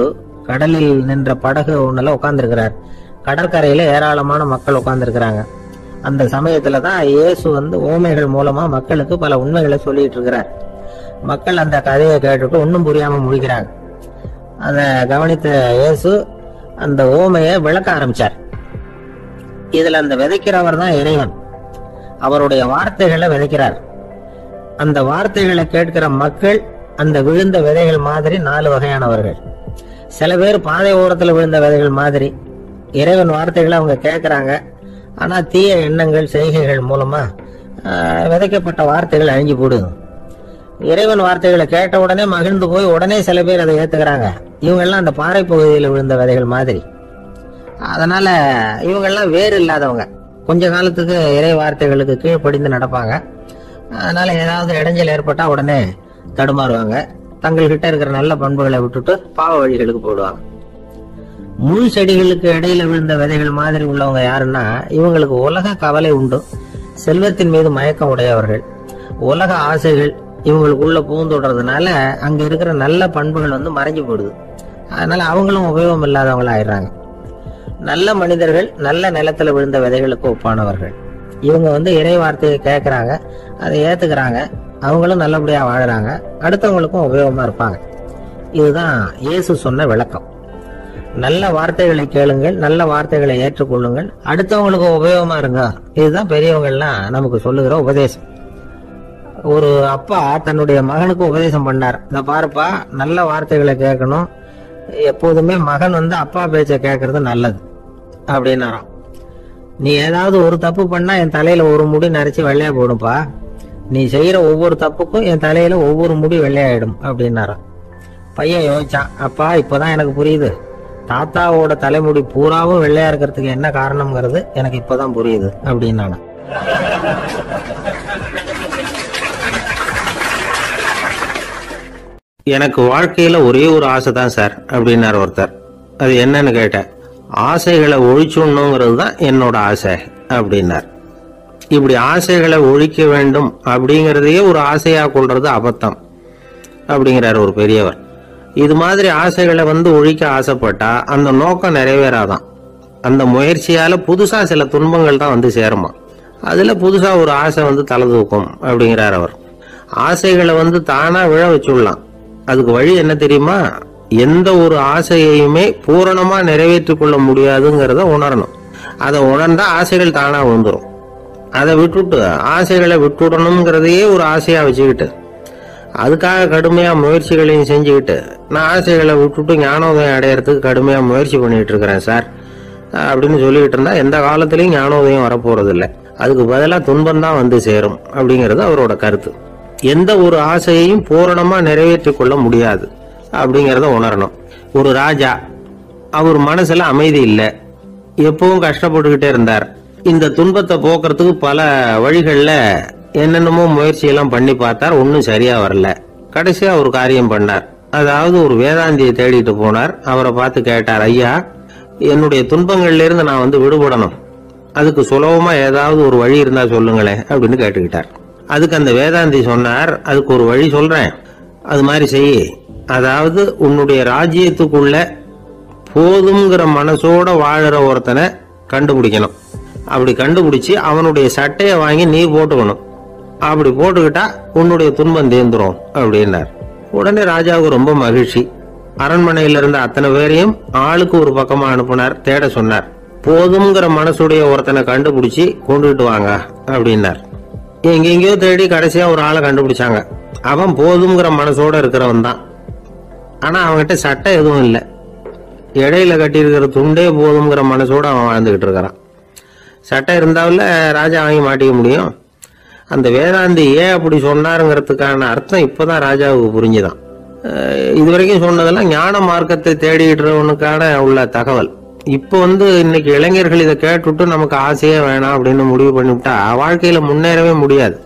கடலில் நின்ற படகு ஒண்ணுல உட்கார்ந்துருக்கிறார். கடற்கரையில ஏராளமான மக்கள் உட்கார்ந்துருக்கிறாங்க. அந்த சமயத்துலதான் இயேசு ஓமைகள் மூலமா மக்களுக்கு பல உண்மைகளை சொல்லிட்டு இருக்கிறார். மக்கள் அந்த கதையை கேட்டுட்டு ஒன்னும் புரியாம முடிக்கிறாங்க. அத கவனித்த இயேசு அந்த ஓமையை விளக்க ஆரம்பிச்சார். இதுல அந்த விதைக்கிறவர் தான் இறைவன். அவருடைய வார்த்தைகளை விதைக்கிறார். அந்த வார்த்தைகளை கேட்கிற மக்கள் அந்த விழுந்த விதைகள் மாதிரி 4 வகையானவர்கள். சில பேர் பாதை ஓரத்துல விழுந்த விதைகள் மாதிரி. இறைவன் வார்த்தைகளை அவங்க கேட்கிறாங்க. ஆனா தீய எண்ணங்கள் செய்கைகள் மூலமா விதைக்கப்பட்ட வார்த்தைகள் அழிஞ்சு போடுது. இறைவன் வார்த்தைகளை கேட்ட உடனே மகிழ்ந்து போய் உடனே சில பேர் அதை ஏத்துக்கிறாங்க. இவங்கெல்லாம் அந்த பாறை பகுதியில் விழுந்த விதைகள் மாதிரி. அதனால இவங்கெல்லாம் வேறு இல்லாதவங்க. கொஞ்ச காலத்துக்கு இறை வார்த்தைகளுக்கு கீழ்ப்படிந்து நடப்பாங்க. அதனால ஏதாவது இடைஞ்சல் ஏற்பட்டா உடனே தடுமாறுவாங்க. தங்கள்கிட்ட இருக்கிற நல்ல பண்புகளை விட்டுட்டு பாவ வழிகளுக்கு போடுவாங்க. முள் செடிகளுக்கு இடையில விழுந்த விதைகள் மாதிரி உள்ளவங்க யாருன்னா, இவங்களுக்கு உலக கவலை உண்டு. செல்வத்தின் மீது மயக்கம் உடையவர்கள். உலக ஆசைகள் இவங்களுக்குள்ள பூந்தொடுறதுனால அங்க இருக்கிற நல்ல பண்புகள் மறைஞ்சு போடுது. அதனால அவங்களும் உபயோகம் இல்லாதவங்களா ஆயிடுறாங்க. நல்ல மனிதர்கள் நல்ல நிலத்துல விழுந்த விதைகளுக்கு ஒப்பானவர்கள். இவங்க இறை வார்த்தையை கேட்கறாங்க, அதை ஏத்துக்கிறாங்க. அவங்களும் நல்லபடியா வாழறாங்க, அடுத்தவங்களுக்கும் உபயோகமா இருப்பாங்க. இதுதான் இயேசு சொன்ன விளக்கம். நல்ல வார்த்தைகளை கேளுங்கள், நல்ல வார்த்தைகளை ஏற்றுக்கொள்ளுங்கள், அடுத்தவங்களுக்கு உபயோகமா இருங்க. இதுதான் பெரியவங்கள்லாம் நமக்கு சொல்லுகிற உபதேசம். ஒரு அப்பா தன்னுடைய மகனுக்கு உபதேசம் பண்ணார். இந்த பாருப்பா, நல்ல வார்த்தைகளை கேட்கணும். எப்போதுமே மகன் அப்பா பேச்ச கேட்கறது நல்லது அப்படின்னாராம். நீ ஏதாவது ஒரு தப்பு பண்ணா என் தலையில ஒரு முடி நரைச்சு வெள்ளையா போடும்பா. நீ செய்யற ஒவ்வொரு தப்புக்கும் என் தலையில ஒவ்வொரு முடி வெள்ளையாயிடும் அப்படின்னாராம். பையன் யோசிச்சான், அப்பா இப்பதான் எனக்கு புரியுது. தாத்தாவோட தலைமுடி பூராவும் வெள்ளையா இருக்கிறதுக்கு என்ன காரணம்ங்கிறது எனக்கு இப்பதான் புரியுது அப்படின்னானா. எனக்கு வாழ்க்கையில ஒரே ஒரு ஆசை தான் சார் அப்படின்னாரு ஒருத்தர். அது என்னன்னு கேட்டேன். ஆசைகளை ஒழிச்சுடணுங்கிறது தான் என்னோட ஆசை அப்படின்னார். இப்படி ஆசைகளை ஒழிக்க வேண்டும் அப்படிங்கிறதையே ஒரு ஆசையா கொள்றது அபத்தம் அப்படிங்கிறார் ஒரு பெரியவர். இது மாதிரி ஆசைகளை ஒழிக்க ஆசைப்பட்டா அந்த நோக்கம் நிறைவேறாதான். அந்த முயற்சியால புதுசா சில துன்பங்கள் தான் சேருமா. அதுல புதுசா ஒரு ஆசை தலை தூக்கும் அப்படிங்கிறார் அவர். ஆசைகளை தானா விழ வச்சுடலாம். அதுக்கு வழி என்ன தெரியுமா? எந்த ஒரு ஆசையையுமே பூரணமா நிறைவேற்றிக் கொள்ள முடியாதுங்கிறத உணரணும். அதை உணர்ந்தா ஆசைகள் தானா வந்துடும். அதை விட்டுட்டு ஆசைகளை விட்டுடணுங்கிறதையே ஒரு ஆசையா வச்சுக்கிட்டு அதுக்காக கடுமையா முயற்சிகளையும் செஞ்சுக்கிட்டு, நான் ஆசைகளை விட்டுட்டு ஞானோதயம் அடையறதுக்கு கடுமையா முயற்சி பண்ணிட்டு இருக்கிறேன் சார் அப்படின்னு சொல்லிக்கிட்டு இருந்தா எந்த காலத்திலையும் ஞானோதயம் வரப்போறது இல்லை. அதுக்கு பதிலா துன்பம் தான் சேரும் அப்படிங்கிறது அவரோட கருத்து. எந்த ஒரு ஆசையையும் பூரணமா நிறைவேற்றி கொள்ள முடியாது அப்படிங்கிறத உணரணும். ஒரு ராஜா, அவர் மனசுல அமைதி இல்லை, எப்பவும் கஷ்டப்பட்டுக்கிட்டே இருந்தார். இந்த துன்பத்தை போக்குறதுக்கு பல வழிகள்ல என்னென்னமோ முயற்சியெல்லாம் பண்ணி பார்த்தார். ஒன்னும் சரியா வரல. கடைசியா ஒரு காரியம் பண்ணார். அதாவது ஒரு வேதாந்தியை தேடிட்டு போனார். அவரை பார்த்து கேட்டார், ஐயா, என்னுடைய துன்பங்கள்ல இருந்து நான் விடுபடணும், அதுக்கு சுலபமா ஏதாவது ஒரு வழி இருந்தா சொல்லுங்களேன் அப்படின்னு கேட்டுக்கிட்டார். அதுக்கு அந்த வேதாந்தி சொன்னார், அதுக்கு ஒரு வழி சொல்றேன், அது மாதிரி செய். அதாவது உன்னுடைய ராஜ்யத்துக்குள்ள போதுங்கிற மனசோட வாழற ஒருத்தனை கண்டுபிடிக்கணும். அப்படி கண்டுபிடிச்சு அவனுடைய சட்டையை வாங்கி நீ போட்டுக்கணும். அப்படி போட்டுக்கிட்டா உன்னுடைய துன்பம் தீர்ந்துரும் அப்படின்னார். உடனே ராஜாவுக்கு ரொம்ப மகிழ்ச்சி. அரண்மனையில இருந்த அத்தனை பேரையும் ஆளுக்கு ஒரு பக்கமா அனுப்புனார், தேட சொன்னார். போதுங்கிற மனசுடைய ஒருத்தனை கண்டுபிடிச்சி கொண்டுகிட்டு வாங்க அப்படின்னார். எங்கெங்கயோ தேடி கடைசியா ஒரு ஆளை கண்டுபிடிச்சாங்க. அவன் போதுங்கிற மனசோட இருக்கிறவன் தான். ஆனா அவன்கிட்ட சட்டை எதுவும் இல்லை. இடையில கட்டி இருக்கிற துண்டே போதுங்கிற மனசோட அவன் வாழ்ந்துகிட்டு இருக்கிறான். சட்டை இருந்தாவில் ராஜா வாங்கி மாட்டிக்க முடியும். அந்த வேதாந்தி ஏன் அப்படி சொன்னாருங்கிறதுக்கான அர்த்தம் இப்பதான் ராஜாவுக்கு புரிஞ்சுதான். இதுவரைக்கும் சொன்னதெல்லாம் ஞான மார்க்கத்தை தேடிடுறவனுக்கான உள்ள தகவல். இப்போ இன்னைக்கு இளைஞர்கள் இதை கேட்டுவிட்டு நமக்கு ஆசையே வேணாம் அப்படின்னு முடிவு பண்ணிவிட்டா வாழ்க்கையில முன்னேறவே முடியாது.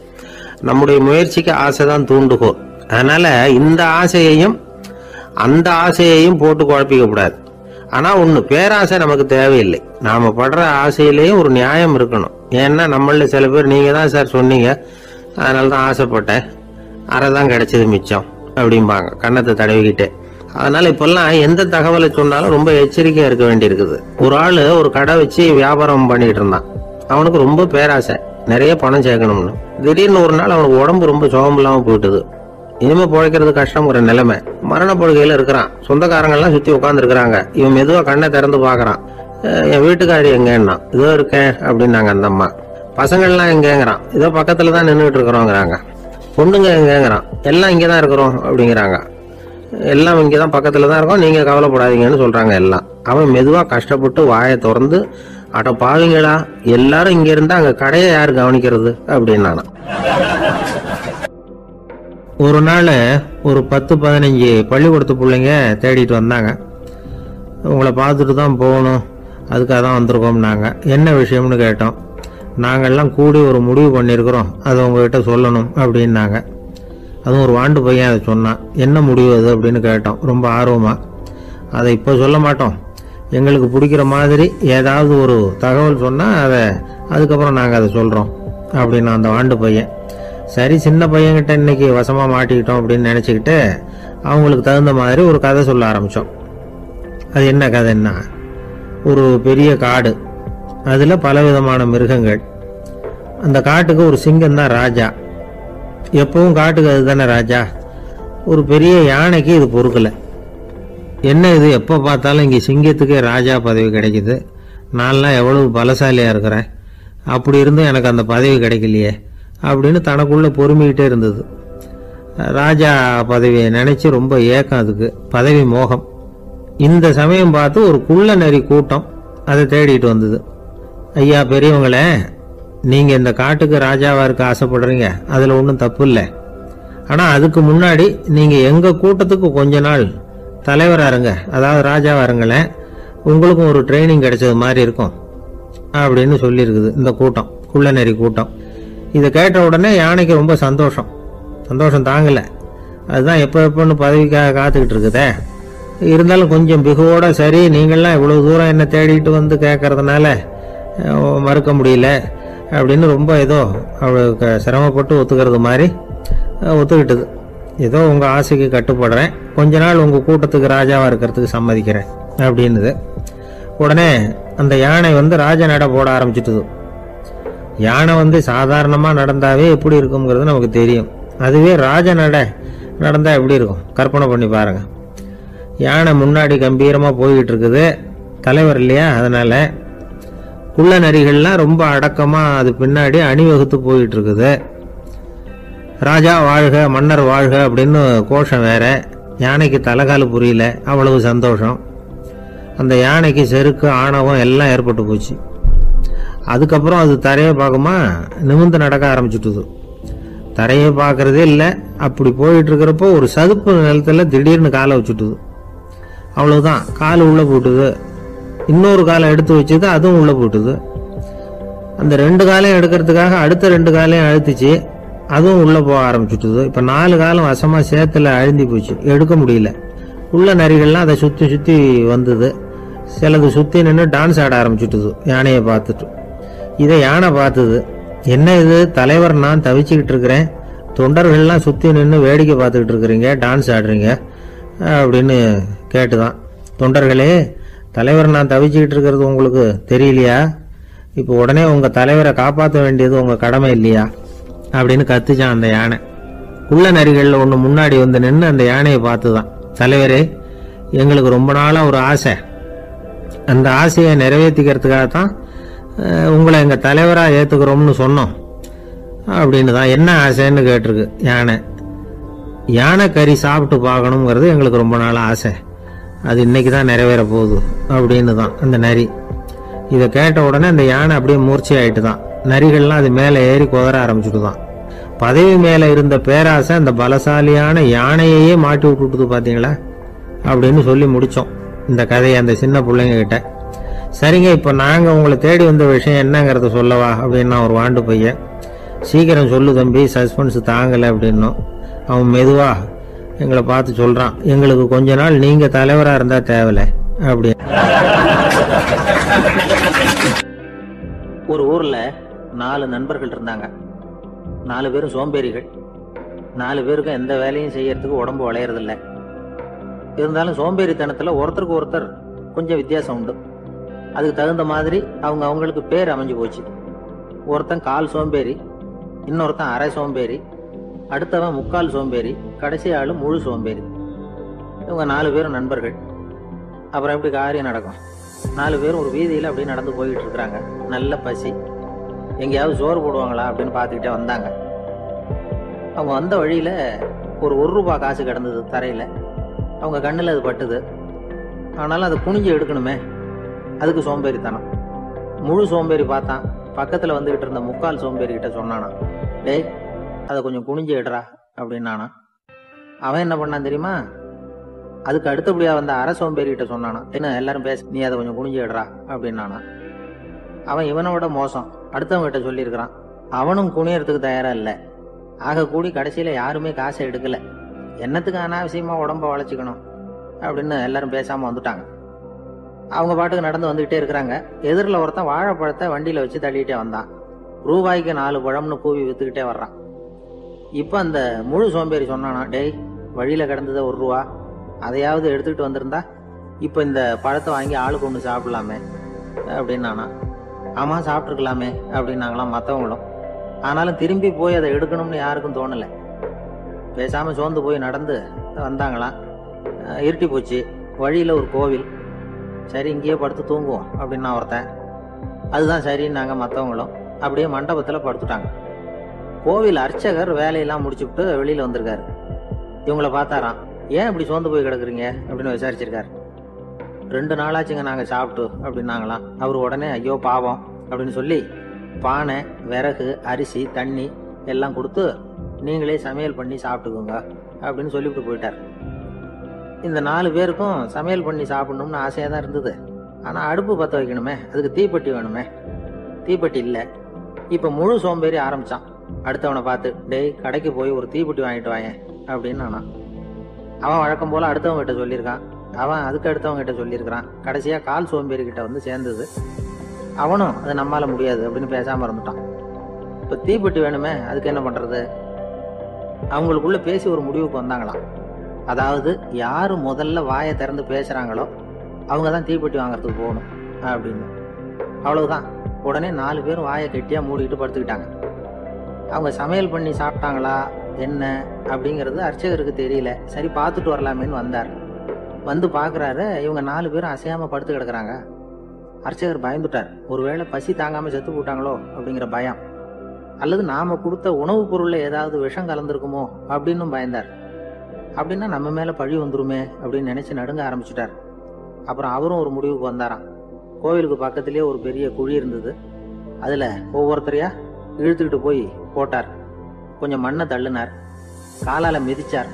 நம்முடைய முயற்சிக்கு ஆசைதான் தூண்டுகோல். அதனால இந்த ஆசையையும் அந்த ஆசையையும் போட்டு குழப்பிக்க கூடாது. ஆனா ஒண்ணு, பேராசை நமக்கு தேவையில்லை. நாம படுற ஆசையிலேயும் ஒரு நியாயம் இருக்கணும். ஏன்னா நம்மள சில பேர் நீங்க தான் சார் சொன்னீங்க, அதனாலதான் ஆசைப்பட்டேன், அரைதான் கிடைச்சது மிச்சம் அப்படிம்பாங்க கன்னத்தை தடவிக்கிட்டே. அதனால இப்பெல்லாம் எந்த தகவலை சொன்னாலும் ரொம்ப எச்சரிக்கையா இருக்க வேண்டி இருக்குது. ஒரு ஆளு ஒரு கடை வச்சு வியாபாரம் பண்ணிட்டு இருந்தான். அவனுக்கு ரொம்ப பேராசை, நிறைய பணம் சேர்க்கணும்னு. திடீர்னு ஒரு நாள் அவனுக்கு உடம்பு ரொம்ப சுகம் இல்லாம போயிட்டுது. இனிமே பிழைக்கிறது கஷ்டங்கிற நிலைமை. மரணப்படுகையில இருக்கிறான். சொந்தக்காரங்கெல்லாம் சுத்தி உட்கார்ந்து இருக்கிறாங்க. இவன் மெதுவா கண்ணை திறந்து பாக்குறான். என் வீட்டுக்காரி எங்கன்னா, இதோ இருக்கேன் அப்படின்னாங்க அந்த அம்மா. பசங்கள்லாம் எங்கேங்கிறான். இதோ பக்கத்துலதான் நின்றுட்டு இருக்கிறோங்கிறாங்க. பொண்ணுங்க எங்கேங்கிறான். எல்லாம் இங்கதான் இருக்கிறோம் அப்படிங்கிறாங்க. எல்லாம் இங்கதான் பக்கத்துலதான் இருக்கோம், நீங்க கவலைப்படாதீங்கன்னு சொல்றாங்க எல்லாம். அவன் மெதுவா கஷ்டப்பட்டு வாயை திறந்து, அட பாவீங்களா, எல்லாரும் இங்க இருந்தா அங்க கடையை யாரு கவனிக்கிறது அப்படின்னானா. ஒரு நாள் ஒரு 10-15 பள்ளிக்கூடத்து பிள்ளைங்க தேடிட்டு வந்தாங்க. உங்களை பார்த்துட்டு தான் போகணும், அதுக்காக தான் வந்திருக்கோம்னாங்க. என்ன விஷயம்னு கேட்டோம். நாங்கள்லாம் கூடி ஒரு முடிவு பண்ணியிருக்கிறோம், அதை உங்ககிட்ட சொல்லணும் அப்படின்னாங்க. அதுவும் ஒரு வாண்டு பையன் அதை சொன்னான். என்ன முடிவு அது அப்படின்னு கேட்டோம் ரொம்ப ஆர்வமாக. அதை இப்போ சொல்ல மாட்டோம், எங்களுக்கு பிடிக்கிற மாதிரி ஏதாவது ஒரு தகவல் சொன்னால் அதுக்கப்புறம் நாங்கள் அதை சொல்கிறோம் அப்படின்னா அந்த வாண்டு பையன். சரி, சின்ன பையன்கிட்ட இன்னைக்கு வசமாக மாட்டிக்கிட்டோம் அப்படின்னு நினச்சிக்கிட்டு அவங்களுக்கு தகுந்த மாதிரி ஒரு கதை சொல்ல ஆரம்பித்தோம். அது என்ன கதைன்னா, ஒரு பெரிய காடு, அதில் பலவிதமான மிருகங்கள். அந்த காட்டுக்கு ஒரு சிங்கம் தான் ராஜா. எப்பவும் காட்டுக்கு அது தானே ராஜா. ஒரு பெரிய யானைக்கு இது பொறுக்கலை. என்ன இது, எப்போ பார்த்தாலும் இங்கே சிங்கத்துக்கே ராஜா பதவி கிடைக்குது, நான்லாம் எவ்வளவு பலசாலியாக இருக்கிறேன், அப்படி இருந்தும் எனக்கு அந்த பதவி கிடைக்கலையே அப்படின்னு தனக்குள்ளே பொறுமிக்கிட்டே இருந்தது. ராஜா பதவியை நினச்சி ரொம்ப ஏக்கம், அதுக்கு பதவி மோகம். இந்த சமயம் பார்த்து ஒரு குள்ள நரி கூட்டம் அதை தேடிட்டு வந்தது. ஐயா பெரியவங்களே, நீங்கள் இந்த காட்டுக்கு ராஜாவாக இருக்க ஆசைப்படுறீங்க, அதில் ஒன்றும் தப்பு இல்லை. ஆனால் அதுக்கு முன்னாடி நீங்கள் எங்கள் கூட்டத்துக்கு கொஞ்ச நாள் தலைவராக இருங்க, அதாவது ராஜாவாக இருங்களேன், உங்களுக்கும் ஒரு ட்ரைனிங் கிடைச்சது மாதிரி இருக்கும் அப்படின்னு சொல்லியிருக்குது இந்த கூட்டம், குள்ள நரி கூட்டம். இதை கேட்ட உடனே யானைக்கு ரொம்ப சந்தோஷம் தாங்கலை. அதுதான் எப்போன்னு பதவிக்காக காத்துக்கிட்டு இருக்குதே. இருந்தாலும் கொஞ்சம் பிகுவோட, சரி நீங்கள்லாம் இவ்வளோ தூரம் என்னை தேடிட்டு வந்து கேட்கறதுனால மறுக்க முடியல அப்படின்னு ரொம்ப ஏதோ அவளுக்கு சிரமப்பட்டு ஒத்துக்கிறது மாதிரி ஒத்துக்கிட்டது. ஏதோ உங்கள் ஆசைக்கு கட்டுப்படுறேன், கொஞ்ச நாள் உங்கள் கூட்டத்துக்கு ராஜாவாக இருக்கிறதுக்கு சம்மதிக்கிறேன் அப்படின்னுது. உடனே அந்த யானை ராஜ நட போட ஆரம்பிச்சிட்டுது. யானை சாதாரணமாக நடந்தாவே எப்படி இருக்குங்கிறது நமக்கு தெரியும். அதுவே ராஜ நட நடந்தால் எப்படி இருக்கும் கற்பனை பண்ணி பாருங்க. யானை முன்னாடி கம்பீரமாக போய்கிட்டு இருக்குது, தலைவர் இல்லையா, அதனால குள்ள நரிகள்லாம் ரொம்ப அடக்கமாக அது பின்னாடி அணிவகுத்து போயிட்டு இருக்குது. ராஜா வாழ்க, மன்னர் வாழ்க அப்படின்னு கோஷம் வேற. யானைக்கு தலைகால புரியல, அவ்வளவு சந்தோஷம். அந்த யானைக்கு செருக்கு, ஆணவம் எல்லாம் ஏற்பட்டு போச்சு. அதுக்கப்புறம் அது தரையை பார்க்குமா, நிமிர்ந்து நடக்க ஆரம்பிச்சுட்டுது. தரையை பார்க்கறதே இல்லை. அப்படி போயிட்டு இருக்கிறப்போ ஒரு சதுப்பு நிலத்துல திடீர்னு காலை வச்சுட்டுது. அவ்வளவுதான், கால் உள்ள போட்டுது. இன்னொரு காலை எடுத்து வச்சது, அதுவும் உள்ள போட்டுது. அந்த 2 காலையும் எடுக்கிறதுக்காக அடுத்த 2 காலையும் அழுத்திச்சு, அதுவும் உள்ள போக ஆரம்பிச்சுட்டுது. இப்ப 4 காலம் வசமா சேத்துல அழுந்தி போச்சு, எடுக்க முடியல. உள்ள நரிகள்லாம் அதை சுத்தி சுத்தி வந்தது. சிலது சுத்தி நின்று டான்ஸ் ஆட ஆரம்பிச்சுட்டுது யானையை பார்த்துட்டு. இதை யானை பார்த்தது. என்ன இது தலைவர், நான் தவிச்சுக்கிட்டு இருக்கிறேன், தொண்டர்கள்லாம் சுத்தி நின்று வேடிக்கை பார்த்துக்கிட்டு இருக்கிறீங்க, டான்ஸ் ஆடுறீங்க அப்படின்னு கேட்டுதான். தொண்டர்களே, தலைவர் நான் தவிச்சுக்கிட்டு இருக்கிறது உங்களுக்கு தெரியலையா? இப்போ உடனே உங்கள் தலைவரை காப்பாற்ற வேண்டியது உங்கள் கடமை இல்லையா அப்படின்னு கத்துச்சான் அந்த யானை. குள்ள நரிகளில் ஒன்று முன்னாடி வந்து நின்று அந்த யானையை பார்த்து தான், தலைவரே எங்களுக்கு ரொம்ப நாளாக ஒரு ஆசை, அந்த ஆசையை நிறைவேற்றிக்கிறதுக்காகத்தான் உங்களை எங்கள் தலைவராக ஏற்றுக்கிறோம்னு சொன்னோம் அப்படின்னு தான். என்ன ஆசைன்னு கேட்டிருக்கு யானை. யானை கறி சாப்பிட்டு பார்க்கணுங்கிறது எங்களுக்கு ரொம்ப நாள் ஆசை, அது இன்னைக்கு தான் நிறைவேற போகுது அப்படின்னு தான் அந்த நரி. இதை கேட்ட உடனே அந்த யானை அப்படியே மூர்ச்சி ஆயிட்டு தான். நரிகள்லாம் அது மேலே ஏறி குதற ஆரம்பிச்சுட்டு தான். பதவி மேலே இருந்த பேராசை அந்த பலசாலியான யானையையே மாட்டி விட்டுட்டுது பார்த்தீங்களா அப்படின்னு சொல்லி முடித்தோம் இந்த கதையை அந்த சின்ன பிள்ளைங்க கிட்ட. சரிங்க, இப்போ நாங்கள் உங்களை தேடி வந்த விஷயம் என்னங்கிறத சொல்லவா அப்படின்னா ஒரு வாண்டு பையன். சீக்கிரம் சொல்லு தம்பி, சஸ்பென்ஸ் தாங்கலை அப்படின்னும். அவன் மெதுவா எங்களை பார்த்து சொல்கிறான், எங்களுக்கு கொஞ்ச நாள் நீங்கள் தலைவராக இருந்தால் தேவலை அப்படி. ஒரு ஊரில் 4 நண்பர்கள் இருந்தாங்க. 4 பேரும் சோம்பேறிகள். 4 பேருக்கும் எந்த வேலையும் செய்யறதுக்கு உடம்பு வளையறதில்ல. இருந்தாலும் சோம்பேறித்தனத்தில் ஒருத்தருக்கு ஒருத்தர் கொஞ்சம் வித்தியாசம் உண்டு. அதுக்கு தகுந்த மாதிரி அவங்களுக்கு பேர் அமைஞ்சு போச்சு. ஒருத்தன் கால் சோம்பேறி, இன்னொருத்தன் அரை சோம்பேறி, அடுத்தவன் முக்கால் சோம்பேறி, கடைசி ஆளு முழு சோம்பேறி. இவங்க 4 பேரும் நண்பர்கள். அப்புறம் எப்படி காரியம் நடக்கும்? 4 பேரும் ஒரு வீதியில் அப்படியே நடந்து போய்கிட்டு இருக்கிறாங்க. நல்ல பசி, எங்கேயாவது சோறு போடுவாங்களா அப்படின்னு பார்த்துக்கிட்டே வந்தாங்க. அவங்க வந்த வழியில் ஒரு ₹1 காசு கிடந்தது தரையில். அவங்க கண்ணில் அது பட்டுது. ஆனாலும் அதை குனிஞ்சு எடுக்கணுமே, அதுக்கு சோம்பேறித்தனம். முழு சோம்பேறி பார்த்தான். பக்கத்தில் வந்துக்கிட்டு இருந்த முக்கால் சோம்பேறிக்கிட்ட சொன்னானா, டேய் அதை கொஞ்சம் குனிஞ்சு எடுறா அப்படின்னானா. அவன் என்ன பண்ணான் தெரியுமா? அதுக்கு அடுத்தபடியா வந்த அரை சோம்பேறிகிட்ட சொன்னானா, என்ன எல்லாரும் பேச, நீ அதை கொஞ்சம் குனிஞ்சு எடுறா அப்படின்னானா. அவன் இவனை விட மோசம், அடுத்தவங்க கிட்ட சொல்லியிருக்கிறான். அவனும் குனியறதுக்கு தயாரா இல்லை. ஆக கூடி கடைசியில யாருமே காசை எடுக்கல. என்னத்துக்கு அனாவசியமா உடம்ப வளைச்சிக்கணும் அப்படின்னு எல்லாரும் பேசாம வந்துட்டாங்க. அவங்க பாட்டுக்கு நடந்து வந்துகிட்டே இருக்கிறாங்க. எதிரில் ஒருத்தன் வாழைப்பழத்தை வண்டியில வச்சு தள்ளிட்டே வந்தான். ரூபாய்க்கு 4 பழம்னு கூவி வித்துக்கிட்டே வர்றான். இப்ப அந்த முழு சோம்பேறி சொன்னானா, டேய் வழியில கிடந்தது ₹1, அதையாவது எடுத்துக்கிட்டு வந்திருந்தா இப்ப இந்த பழத்தை வாங்கி ஆளுக்கு ஒன்று சாப்பிடலாமே அப்படின்னானா. ஆமா சாப்பிட்டுருக்கலாமே அப்படின்னாங்களாம் மற்றவங்களும். ஆனாலும் திரும்பி போய் அதை எடுக்கணும்னு யாருக்கும் தோணலை. பேசாம சோர்ந்து போய் நடந்து வந்தாங்களாம். இருட்டி போச்சு. வழியில ஒரு கோவில். சரி இங்கேயே படுத்து தூங்குவோம் அப்படின்னா ஒருத்தன். அதுதான் சரின்னாங்க மற்றவங்களும். அப்படியே மண்டபத்தில் படுத்துட்டாங்க. கோவில் அர்ச்சகர் வேலையெல்லாம் முடிச்சுட்டு வெளியில வந்திருக்காரு. இவங்களை பார்த்தாராம். ஏன் இப்படி சோர்ந்து போய் கிடக்குறீங்க அப்படின்னு விசாரிச்சிருக்காரு. 2 நாளாச்சுங்க நாங்க சாப்பிட்டு அப்படின்னாங்களாம். அவர் உடனே ஐயோ பாவம் அப்படின்னு சொல்லி பானை, விறகு, அரிசி, தண்ணி எல்லாம் கொடுத்து நீங்களே சமையல் பண்ணி சாப்பிட்டுக்கோங்க அப்படின்னு சொல்லிவிட்டு போயிட்டார். இந்த 4 பேருக்கும் சமையல் பண்ணி சாப்பிடணும்னு ஆசையாக தான் இருந்தது. ஆனால் அடுப்பு பற்ற வைக்கணுமே, அதுக்கு தீப்பெட்டி வேணுமே. தீப்பெட்டி இல்லை. இப்போ முழு சோம்பேறி ஆரம்பிச்சான். அடுத்தவனை பார்த்து, டேய் கடைக்கு போய் ஒரு தீப்பெட்டி வாங்கிட்டு வாயேன் அப்படின்னு நானான். அவன் வழக்கம் போல அடுத்தவங்க கிட்ட சொல்லியிருக்கான். அவன் அதுக்கு அடுத்தவங்க கிட்ட சொல்லியிருக்கிறான். கடைசியாக கால் சோம்பேறி கிட்ட வந்து சேர்ந்தது. அவனும் அது நம்மால முடியாது அப்படின்னு பேசாம இருந்துட்டான். இப்போ தீப்பெட்டி வேணுமே, அதுக்கு என்ன பண்றது? அவங்களுக்குள்ள பேசி ஒரு முடிவுக்கு வந்தாங்களாம். அதாவது யாரு முதல்ல வாயை திறந்து பேசுறாங்களோ அவங்க தான் தீப்பெட்டி வாங்கறதுக்கு போகணும் அப்படின்னு. அவ்வளவுதான். உடனே 4 பேரும் வாயை கெட்டியா மூடிக்கிட்டு படுத்துக்கிட்டாங்க. அவங்க சமையல் பண்ணி சாப்பிட்டாங்களா என்ன அப்படிங்கிறது அர்ச்சகருக்கு தெரியல. சரி பார்த்துட்டு வரலாமேன்னு வந்தார். வந்து பார்க்குறாரு, இவங்க 4 பேரும் அசையாம படுத்து கிடக்குறாங்க. அர்ச்சகர் பயந்துட்டார். ஒருவேளை பசி தாங்காம செத்து போட்டாங்களோ அப்படிங்கிற பயம், அல்லது நாம கொடுத்த உணவுப் பொருள்ல ஏதாவது விஷம் கலந்துருக்குமோ அப்படின்னு பயந்தார். அப்படின்னா நம்ம மேல பழி வந்துருமே அப்படின்னு நினைச்சு நடுங்க ஆரம்பிச்சுட்டார். அப்புறம் அவரும் ஒரு முடிவுக்கு வந்தாராம். கோவிலுக்கு பக்கத்திலேயே ஒரு பெரிய குழி இருந்தது. அதுல ஒவ்வொருத்தரையா இழுத்துக்கிட்டு போய் போட்டார். கொஞ்சம் மண்ணை தள்ளினார். காலால மிதிச்சார்.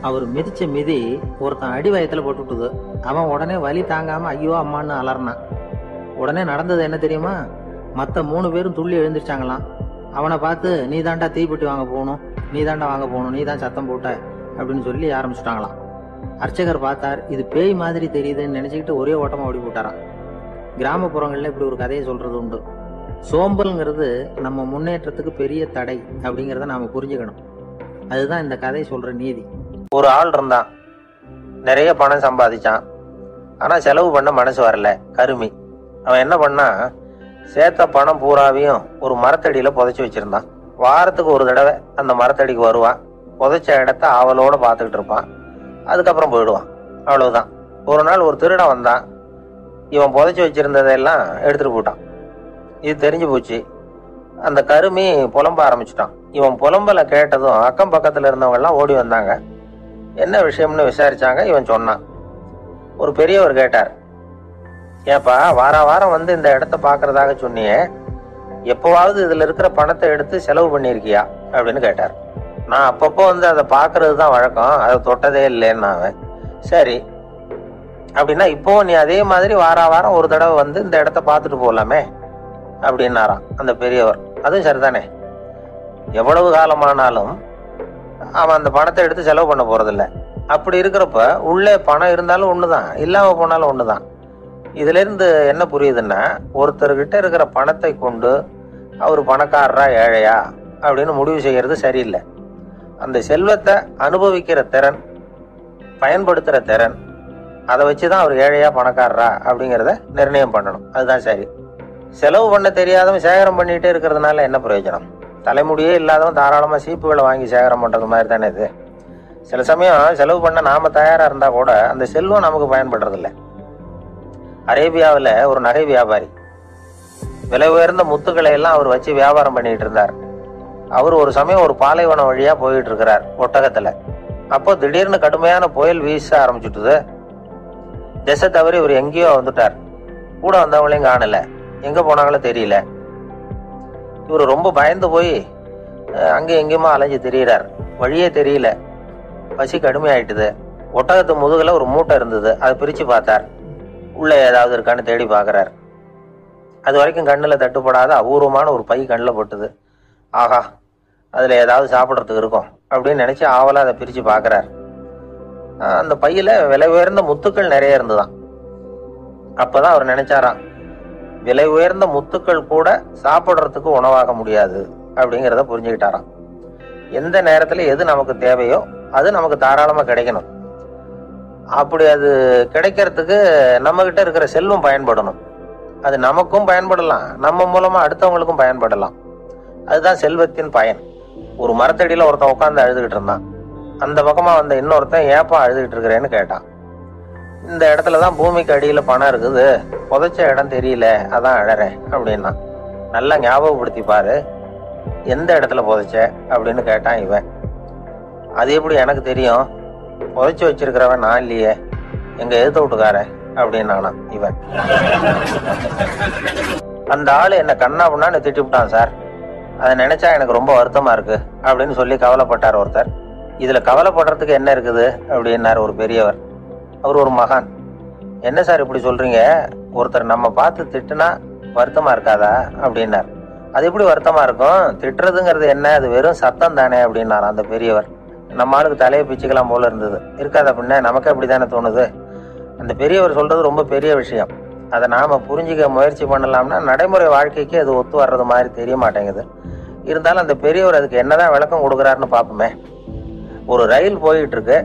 அவர் மிதிச்ச மிதி ஒருத்தன் அடி வயத்துல போட்டுவிட்டது. அவன் உடனே வலி தாங்காம ஐயோ அம்மான்னு அலறினான். உடனே நடந்தது என்ன தெரியுமா? மற்ற 3 பேரும் துள்ளி எழுந்திருச்சாங்களாம். அவனை பார்த்து நீ தாண்டா தீப்பெட்டி வாங்க போகணும், நீ தாண்டா வாங்க போகணும், நீ தான் சத்தம் போட்ட அப்படின்னு சொல்லி ஆரம்பிச்சுட்டாங்களாம். அர்ச்சகர் பார்த்தார். இது பேய் மாதிரி தெரியுதுன்னு நினைச்சுக்கிட்டு ஒரே ஓட்டமா ஓடி போட்டாராம். கிராமப்புறங்கள்ல இப்படி ஒரு கதையை சொல்றது உண்டு. சோம்பல்ங்கிறது நம்ம முன்னேற்றத்துக்கு பெரிய தடை அப்படிங்கிறத நாம புரிஞ்சுக்கணும். அதுதான் இந்த கதை சொல்ற நீதி. ஒரு ஆள் இருந்தான், நிறைய பணம் சம்பாதிச்சான். ஆனால் செலவு பண்ண மனசு வரல. கருமி. அவன் என்ன பண்ணா, சேர்த்த பணம் பூராவையும் ஒரு மரத்தடியில் புதைச்சி வச்சிருந்தான். வாரத்துக்கு ஒரு தடவை அந்த மரத்தடிக்கு வருவான். புதைச்ச இடத்த ஆவலோடு பார்த்துக்கிட்டு இருப்பான். அதுக்கப்புறம் போயிடுவான். அவ்வளவுதான். ஒரு நாள் ஒரு திருடன் வந்தான். இவன் புதைச்சி வச்சிருந்ததெல்லாம் எடுத்துட்டு போயிட்டான். இது தெரிஞ்சு போச்சு. அந்த கருமி புலம்ப ஆரம்பிச்சிட்டான். இவன் புலம்பலை கேட்டதும் அக்கம் பக்கத்தில் இருந்தவங்க எல்லாம் ஓடி வந்தாங்க. என்ன விஷயம்னு விசாரிச்சாங்க. இவன் சொன்னான். ஒரு பெரியவர் கேட்டார், ஏப்பா வாரம் வந்து இந்த இடத்த பார்க்கறதாக சொன்னியே, எப்போவாவது இதுல இருக்கிற பணத்தை எடுத்து செலவு பண்ணியிருக்கியா அப்படின்னு கேட்டார். நான் அப்பப்போ வந்து அதை பார்க்கறது தான் வழக்கம், அதை தொட்டதே இல்லைன்னு. அவன் சரி அப்படின்னா இப்போ நீ அதே மாதிரி வாரம் ஒரு தடவை வந்து இந்த இடத்த பார்த்துட்டு போகலாமே அப்படின்னாராம் அந்த பெரியவர். அதுவும் சரிதானே, எவ்வளவு காலமானாலும் அவன் அந்த பணத்தை எடுத்து செலவு பண்ண போறதில்ல. அப்படி இருக்கிறப்ப உள்ளே பணம் இருந்தாலும் ஒண்ணுதான், இல்லாம போனாலும் ஒண்ணுதான். இதுல இருந்து என்ன புரியுதுன்னா, ஒருத்தர்கிட்ட இருக்கிற பணத்தை கொண்டு அவர் பணக்காரரா ஏழையா அப்படின்னு முடிவு செய்யறது சரியில்லை. அந்த செல்வத்தை அனுபவிக்கிற திறன், பயன்படுத்துற திறன், அதை வச்சுதான் அவர் ஏழையா பணக்காரரா அப்படிங்கிறத நிர்ணயம் பண்ணணும். அதுதான் சரி. செலவு பண்ண தெரியாதவன் சேகரம் பண்ணிட்டே இருக்கிறதுனால என்ன பிரயோஜனம்? தலைமுடியே இல்லாதவன் தாராளமா சீப்புகளை வாங்கி சேகரம் பண்றது மாதிரி தானே இது. சில சமயம் செலவு பண்ண நாம தயாரா இருந்தா கூட அந்த செல்வம் நமக்கு பயன்படுறது இல்லை. அரேபியாவில் ஒரு நகை வியாபாரி விலை உயர்ந்த முத்துக்களை எல்லாம் அவர் வச்சு வியாபாரம் பண்ணிட்டு இருந்தார். அவர் ஒரு சமயம் ஒரு பாலைவனம் வழியா போயிட்டு இருக்கிறார் ஒட்டகத்துல. அப்போ திடீர்னு கடுமையான புயல் வீச ஆரம்பிச்சுட்டுது. திசை தவறி இவர் எங்கேயோ வந்துட்டார். கூட வந்தவங்களையும் காணல, எங்க போனாங்களோ தெரியல. இவர் ரொம்ப பயந்து போய் அங்கே எங்கேயுமா அலைஞ்சு திரியிறார். வழியே தெரியல. பசி கடுமையாயிட்டுது. ஒட்டகத்து முதுகுல ஒரு மூட்டை இருந்தது. அதை பிரிச்சு பார்த்தார். உள்ள ஏதாவது இருக்கான்னு தேடி பார்க்கறார். அது வரைக்கும் கண்ணுல தட்டுப்படாத அபூர்வமான ஒரு பை கண்ணில் பட்டுது. ஆகா, அதுல ஏதாவது சாப்பிட்றதுக்கு இருக்கும் அப்படின்னு நினைச்சு ஆவலா அதை பிரிச்சு பார்க்கறார். அந்த பையில விலை உயர்ந்த முத்துக்கள் நிறைய இருந்துதான். அப்பதான் அவர் நினைச்சாராம், விலை உயர்ந்த முத்துக்கள் கூட சாப்பிட்றதுக்கு உணவாக முடியாது அப்படிங்கிறத புரிஞ்சுக்கிட்டாராம். எந்த நேரத்துல எது நமக்கு தேவையோ அது நமக்கு தாராளமா கிடைக்கணும். அப்படி அது கிடைக்கிறதுக்கு நம்ம கிட்ட இருக்கிற செல்வம் பயன்படணும். அது நமக்கும் பயன்படலாம், நம்ம மூலமா அடுத்தவங்களுக்கும் பயன்படலாம். அதுதான் செல்வத்தின் பயன். ஒரு மரத்தடியில ஒருத்தன் உட்காந்து அழுதுகிட்டு இருந்தான். அந்த பக்கமா வந்த இன்னொருத்தன் ஏப்பா அழுதுகிட்டு இருக்கிறேன்னு கேட்டான். இந்த இடத்துலதான் பூமிக்கு அடியில பணம் இருக்குது, புதைச்ச இடம் தெரியல, அதான் அழறேன் அப்படின்னா. நல்லா ஞாபகப்படுத்தி பாரு, எந்த இடத்துல புதைச்ச அப்படின்னு கேட்டான் இவன். அது எப்படி எனக்கு தெரியும், புதைச்சு வச்சிருக்கிறவன் நான் இல்லையே, எங்க எதிர்த்து விட்டுக்காரன் அப்படின்னானா இவன். அந்த ஆளு என்ன கண்ணா புண்ணான்னு திட்டி விட்டான் சார், அதை நினைச்சா எனக்கு ரொம்ப வருத்தமா இருக்கு அப்படின்னு சொல்லி கவலைப்பட்டார் ஒருத்தர். இதுல கவலைப்படுறதுக்கு என்ன இருக்குது அப்படின்னாரு ஒரு பெரியவர். அவர் ஒரு மகான். என்ன சார் இப்படி சொல்றீங்க, ஒருத்தர் நம்ம பார்த்து திட்டுனா வருத்தமா இருக்காதா அப்படின்னார். அது எப்படி வருத்தமா இருக்கும், திட்டுறதுங்கிறது என்ன, அது வெறும் சத்தம் தானே அப்படின்னார் அந்த பெரியவர். நம்ம ஆளுக்கு தலையை பிச்சுக்கலாம் போல இருந்தது. இருக்காது அப்படின்னா நமக்கு அப்படித்தானே தோணுது. அந்த பெரியவர் சொல்றது ரொம்ப பெரிய விஷயம். அதை நாம புரிஞ்சுக்க முயற்சி பண்ணலாம்னா நடைமுறை வாழ்க்கைக்கு அது ஒத்து வர்றது மாதிரி தெரிய மாட்டேங்குது. இருந்தாலும் அந்த பெரியவர் அதுக்கு என்னதான் விளக்கம் கொடுக்குறாருன்னு பார்ப்போமே. ஒரு ரயில் போயிட்டு இருக்கு,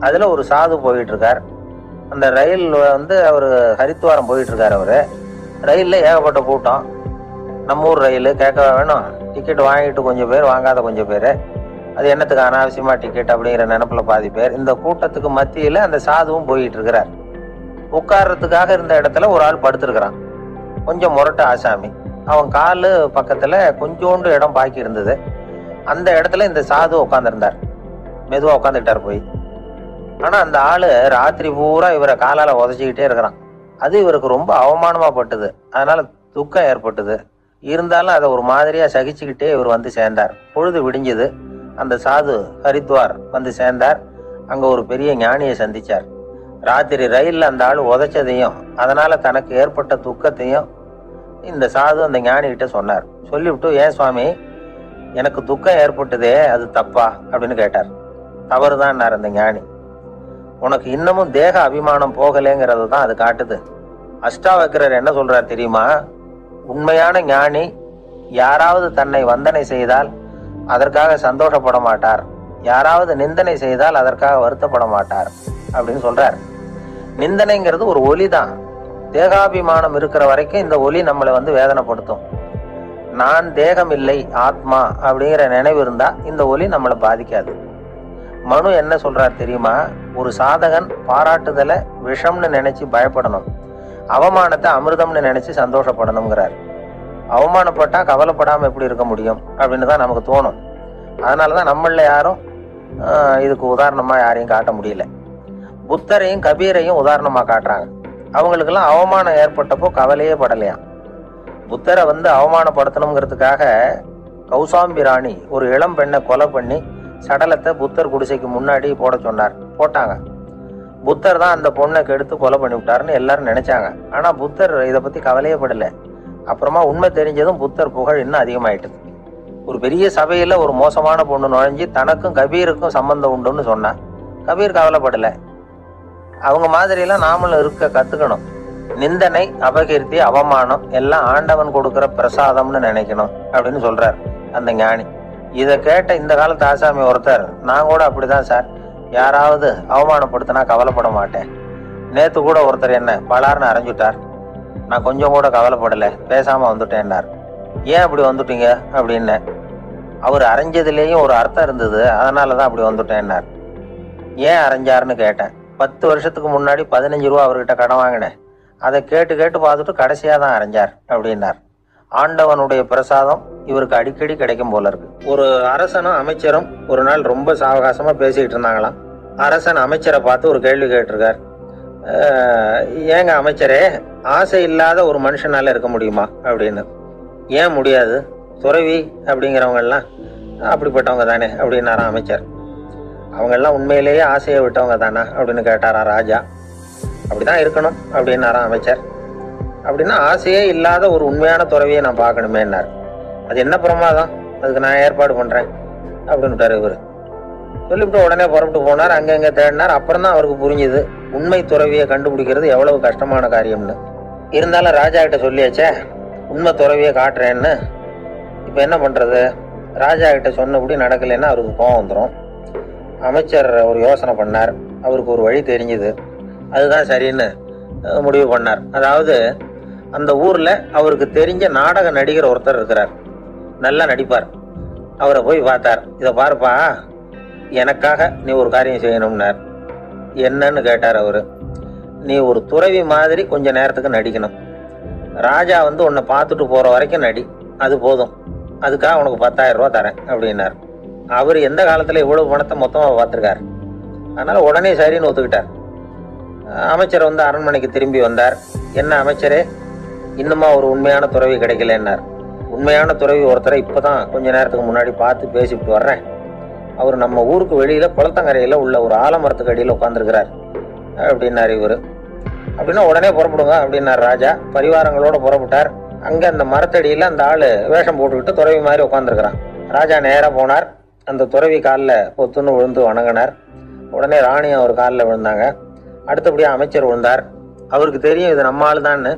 அதுல ஒரு சாது போயிட்டு இருக்கார். அந்த ரயில் வந்து அவரு ஹரித்வாரம் போயிட்டு இருக்காரு. அவரு ரயில்ல ஏகப்பட்ட கூட்டம். நம்ம ஊர் ரயில் கேட்க வேணும், டிக்கெட் வாங்கிட்டு கொஞ்சம் பேர், வாங்காத கொஞ்சம் பேர். அது என்னத்துக்கு அனாவசியமா டிக்கெட் அப்படிங்கிற நினைப்புல பாதி பேர். இந்த கூட்டத்துக்கு மத்தியில அந்த சாதுவும் போயிட்டு இருக்கிறார். உட்கார்றதுக்காக இருந்த இடத்துல ஒரு ஆள் படுத்திருக்கிறான். கொஞ்சம் முரட்டு ஆசாமி. அவன் காலு பக்கத்துல கொஞ்சோண்டு இடம் பாக்கி இருந்தது. அந்த இடத்துல இந்த சாது உட்காந்துருந்தார். மெதுவா உட்காந்துக்கிட்டார் போய். ஆனா அந்த ஆளு ராத்திரி பூரா இவரை காலால உதச்சிக்கிட்டே இருக்கிறான். அது இவருக்கு ரொம்ப அவமானமா பட்டுது. அதனால துக்கம் ஏற்பட்டது. இருந்தாலும் அதை ஒரு மாதிரியா சகிச்சுக்கிட்டே இவர் வந்து சேர்ந்தார். பொழுது விடிஞ்சது. அந்த சாது ஹரித்வார் வந்து சேர்ந்தார். அங்க ஒரு பெரிய ஞானியை சந்திச்சார். ராத்திரி ரயில்ல அந்த ஆள் உதைச்சதையும் அதனால தனக்கு ஏற்பட்ட துக்கத்தையும் இந்த சாது அந்த ஞானி கிட்ட சொன்னார். சொல்லிவிட்டு, ஏன் சுவாமி, எனக்கு துக்கம் ஏற்பட்டதே, அது தப்பா அப்படின்னு கேட்டார். தவறுதான் அந்த ஞானி. உனக்கு இன்னமும் தேக அபிமானம் போகலைங்கிறது தான் அது காட்டுது. அஷ்டாவக்கரர் என்ன சொல்றார் தெரியுமா, உண்மையான ஞானி யாராவது தன்னை வந்தனை செய்தால் அதற்காக சந்தோஷப்பட மாட்டார், யாராவது நிந்தனை செய்தால் அதற்காக வருத்தப்பட மாட்டார் அப்படின்னு சொல்றார். நிந்தனைங்கிறது ஒரு ஒலி தான். தேகாபிமானம் இருக்கிற வரைக்கும் இந்த ஒலி நம்மளை வேதனைப்படுத்தும். நான் தேகம் இல்லை, ஆத்மா அப்படிங்கிற நினைவு இருந்தா இந்த ஒலி நம்மளை பாதிக்காது. மனு என்ன சொல்றார் தெரியுமா? ஒரு சாதகன் பாராட்டுதலை விஷம்னு நினைச்சு பயப்படணும், அவமானத்தை அமிர்தம்னு நினைச்சு சந்தோஷப்படணுங்கிறார். அவமானப்பட்டா கவலைப்படாம எப்படி இருக்க முடியும் அப்படின்னு தான் நமக்கு தோணும். அதனாலதான் நம்மள யாரும் இதுக்கு உதாரணமா யாரையும் காட்ட முடியல. புத்தரையும் கபீரையும் உதாரணமா காட்டுறாங்க. அவங்களுக்கெல்லாம் அவமானம் ஏற்பட்டப்போ கவலையே படலையாம். புத்தரை அவமானப்படுத்தணுங்கிறதுக்காக கௌசாம்பி ராணி ஒரு இளம் பெண்ணை கொலை பண்ணி சடலத்தை புத்தர் குடிசைக்கு முன்னாடி போட சொன்னார். போட்டாங்க. புத்தர் தான் அந்த பொண்ணை கெடுத்து கொலை பண்ணி விட்டாருன்னு எல்லாரும் நினைச்சாங்க. ஆனா புத்தர் இதை பத்தி கவலையே படல. அப்புறமா உண்மை தெரிஞ்சதும் புத்தர் புகழ் இன்னும் அதிகமாயிட்டுது. ஒரு பெரிய சபையில ஒரு மோசமான பொண்ணு நுழைஞ்சு தனக்கும் கபீருக்கும் சம்பந்தம் உண்டுன்னு சொன்னா கபீர் கவலைப்படல. அவங்க மாதிரியெல்லாம் நாமளும் இருக்க கத்துக்கணும். நிந்தனை, அபகீர்த்தி, அவமானம் எல்லாம் ஆண்டவன் கொடுக்கிற பிரசாதம்னு நினைக்கணும் அப்படின்னு சொல்றார் அந்த ஞானி. இதை கேட்ட இந்த காலத்து ஆசாமி ஒருத்தர், நான் கூட அப்படிதான் சார், யாராவது அவமானப்படுத்தினா கவலைப்பட மாட்டேன். நேத்து கூட ஒருத்தர் என்ன பலார்னு அரைஞ்சுட்டார், நான் கொஞ்சம் கூட கவலைப்படலை, பேசாம வந்துட்டேன்னார். ஏன் அப்படி வந்துட்டீங்க அப்படின்னு. அவர் அரைஞ்சதுலேயும் ஒரு அர்த்தம் இருந்தது, அதனாலதான் அப்படி வந்துட்டேன்னார். ஏன் அரைஞ்சாருன்னு கேட்டேன். 10 வருஷத்துக்கு முன்னாடி 15 ரூபா அவர்கிட்ட கடன் வாங்கினேன், அதை கேட்டு கேட்டு பார்த்துட்டு கடைசியா தான் அரைஞ்சார் அப்படின்னார். ஆண்டவனுடைய பிரசாதம் இவருக்கு அடிக்கடி கிடைக்கும் போல இருக்கு. ஒரு அரசனும் அமைச்சரும் ஒரு நாள் ரொம்ப சாவகாசமா பேசிக்கிட்டு இருந்தாங்களாம். அரசன் அமைச்சரை பார்த்து ஒரு கேள்வி கேட்டிருக்கார். ஏங்க அமைச்சரே, ஆசை இல்லாத ஒரு மனுஷனால இருக்க முடியுமா அப்படின்னு. ஏன் முடியாது, துறவி அப்படிங்கிறவங்க எல்லாம் அப்படிப்பட்டவங்க தானே அப்படின்னாராம் அமைச்சர். அவங்க எல்லாம் உண்மையிலேயே ஆசையை விட்டவங்க தானா அப்படின்னு கேட்டாரா ராஜா. அப்படிதான் இருக்கணும் அப்படின்னாராம் அமைச்சர். அப்படின்னா ஆசையே இல்லாத ஒரு உண்மையான துறவியை நான் பார்க்கணுமேன்னார். அது என்ன பிரமாதம், அதுக்கு நான் ஏற்பாடு பண்றேன் அப்படின்னுட்டாரு இவரு. சொல்லிவிட்டு உடனே புறப்பட்டு போனார். அங்கங்க தேடினார். அப்புறம் தான் அவருக்கு புரிஞ்சுது உண்மை துறவியை கண்டுபிடிக்கிறது எவ்வளவு கஷ்டமான காரியம்னு. இருந்தாலும் ராஜா கிட்ட சொல்லியாச்சே உண்மை துறவியை காட்டுறேன்னு. இப்ப என்ன பண்றது? ராஜா கிட்ட சொன்னபடி நடக்கலைன்னா அவருக்கு கோவம் வந்துடும். அமைச்சர் ஒரு யோசனை பண்ணார். அவருக்கு ஒரு வழி தெரிஞ்சுது. அதுதான் சரின்னு முடிவு பண்ணார். அதாவது அந்த ஊர்ல அவருக்கு தெரிஞ்ச நாடக நடிகர் ஒருத்தர் இருக்கிறார், நல்லா நடிப்பார். அவரை போய் பார்த்தார். இதை பாருப்பா, எனக்காக நீ ஒரு காரியம் செய்யணும்னார். என்னன்னு கேட்டார் அவரு. நீ ஒரு துறவி மாதிரி கொஞ்ச நேரத்துக்கு நடிக்கணும். ராஜா உன்னை பார்த்துட்டு போற வரைக்கும் நடி, அது போதும். அதுக்காக உனக்கு 10,000 ரூபா தரேன் அப்படின்னார். அவர் எந்த காலத்துல இவ்வளவு பணத்தை மொத்தமா பார்த்திருக்காரு. அதனால உடனே சரின்னு ஒத்துக்கிட்டார். அமைச்சர் அரண்மனைக்கு திரும்பி வந்தார். என்ன அமைச்சரே, இன்னுமா ஒரு உண்மையான துறவி கிடைக்கலன்னார். உண்மையான துறவி ஒருத்தரை இப்பதான் கொஞ்ச நேரத்துக்கு முன்னாடி பார்த்து பேசிவிட்டு வர்றேன். அவர் நம்ம ஊருக்கு வெளியில குளத்தங்கரையில உள்ள ஒரு ஆலமரத்துக்கு அடியில் உட்காந்துருக்கிறார் அப்படின்னார் இவரு. அப்படின்னா உடனே புறப்படுங்க அப்படின்னார் ராஜா. பரிவாரங்களோட புறப்பட்டார். அங்க அந்த மரத்தடியில அந்த ஆளு வேஷம் போட்டுக்கிட்டு துறவி மாதிரி உட்காந்துருக்கிறான். ராஜா நேரா போனார். அந்த துறவி காலில் பொத்துன்னு விழுந்து வணங்கினார். உடனே ராணி அவர் காலில் விழுந்தாங்க. அடுத்தபடியா அமைச்சர் விழுந்தார். அவருக்கு தெரியும் இது நம்ம ஆளு தான்னு.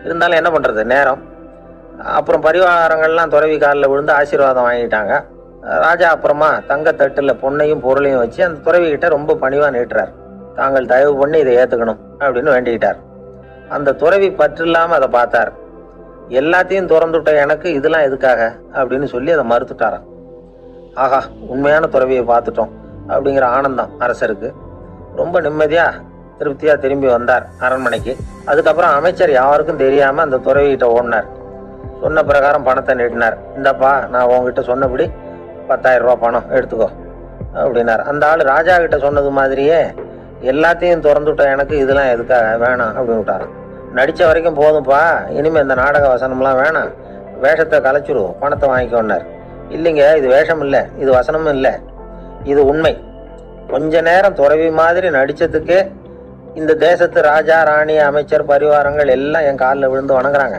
இருந்தாலும் என்ன பண்றது, நேரம். அப்புறம் பரிவாரங்கள்லாம் துறவி காலில் விழுந்து ஆசீர்வாதம் வாங்கிட்டாங்க. ராஜா அப்புறமா தங்கத்தட்டுல பொண்ணையும் பொருளையும் வச்சு அந்த துறவி கிட்ட ரொம்ப பணிவா நீட்டுறார். தாங்கள் தயவு பண்ணி இதை ஏத்துக்கணும் அப்படின்னு வேண்டிக்கிட்டார். அந்த துறவி பற்று இல்லாம அதை பார்த்தார். எல்லாத்தையும் திறந்துட்ட எனக்கு இதெல்லாம் எதுக்காக அப்படின்னு சொல்லி அதை மறுத்துட்டாராம். ஆஹா, உண்மையான துறவியை பார்த்துட்டோம் அப்படிங்கிற ஆனந்தம் அரசருக்கு. ரொம்ப நிம்மதியா திருப்தியா திரும்பி வந்தார் அரண்மனைக்கு. அதுக்கப்புறம் அமைச்சர் யாருக்கும் தெரியாம அந்த துறவிகிட்ட ஓடினார். சொன்ன பிரகாரம் பணத்தை நீட்டினார். இந்தப்பா, நான் உங்ககிட்ட சொன்னபடி 10,000 ரூபா பணம் எடுத்துக்கோ அப்படின்னார். அந்த ஆள் ராஜா கிட்ட சொன்னது மாதிரியே எல்லாத்தையும் திறந்துவிட்ட எனக்கு இதெல்லாம் எதுக்காக, வேணாம் அப்படின்னு விட்டாராம். நடிச்ச வரைக்கும் போதும்பா, இனிமே இந்த நாடக வசனம்லாம் வேணாம், வேஷத்தை கலைச்சிருவோம், பணத்தை வாங்கிக்கோன்னார். இல்லைங்க, இது வேஷம் இல்லை, இது வசனமும் இல்லை, இது உண்மை. கொஞ்ச நேரம் துறவி மாதிரி நடிச்சதுக்கே இந்த தேசத்து ராஜா, ராணி, அமைச்சர், பரிவாரங்கள் எல்லாம் என் காலில் விழுந்து வணங்குறாங்க.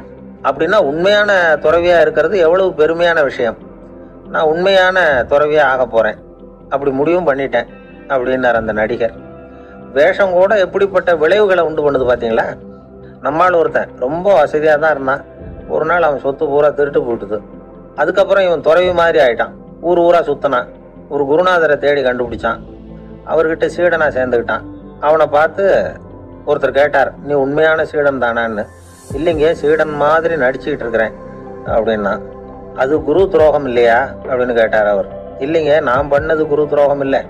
அப்படின்னா உண்மையான துறவியா இருக்கிறது எவ்வளவு பெருமையான விஷயம். நான் உண்மையான துறவியா ஆக போறேன், அப்படி முடிவும் பண்ணிட்டேன் அப்படின்னார் அந்த நடிகர். வேஷம் கூட எப்படிப்பட்ட விளைவுகளை உண்டு பண்ணுது பாத்தீங்களா. நம்மால் ஒருத்தன் ரொம்ப வசதியா தான் இருந்தான். ஒரு நாள் அவன் சொத்து பூரா திருட்டு போட்டுது. அதுக்கப்புறம் இவன் துறவி மாதிரி ஆயிட்டான். ஊர் ஊரா சுத்தினான். ஒரு குருநாதரை தேடி கண்டுபிடிச்சான். அவர்கிட்ட சீடனா சேர்ந்துக்கிட்டான். அவனை பார்த்து ஒருத்தர் கேட்டார், நீ உண்மையான சீடன் தானான்னு. இல்லைங்க, சீடன் மாதிரி நடிச்சுக்கிட்டு இருக்கிறேன் அப்படின்னா. அது குரு துரோகம் இல்லையா அப்படின்னு கேட்டார் அவர். இல்லைங்க, நான் பண்ணது குரு துரோகம் இல்லை,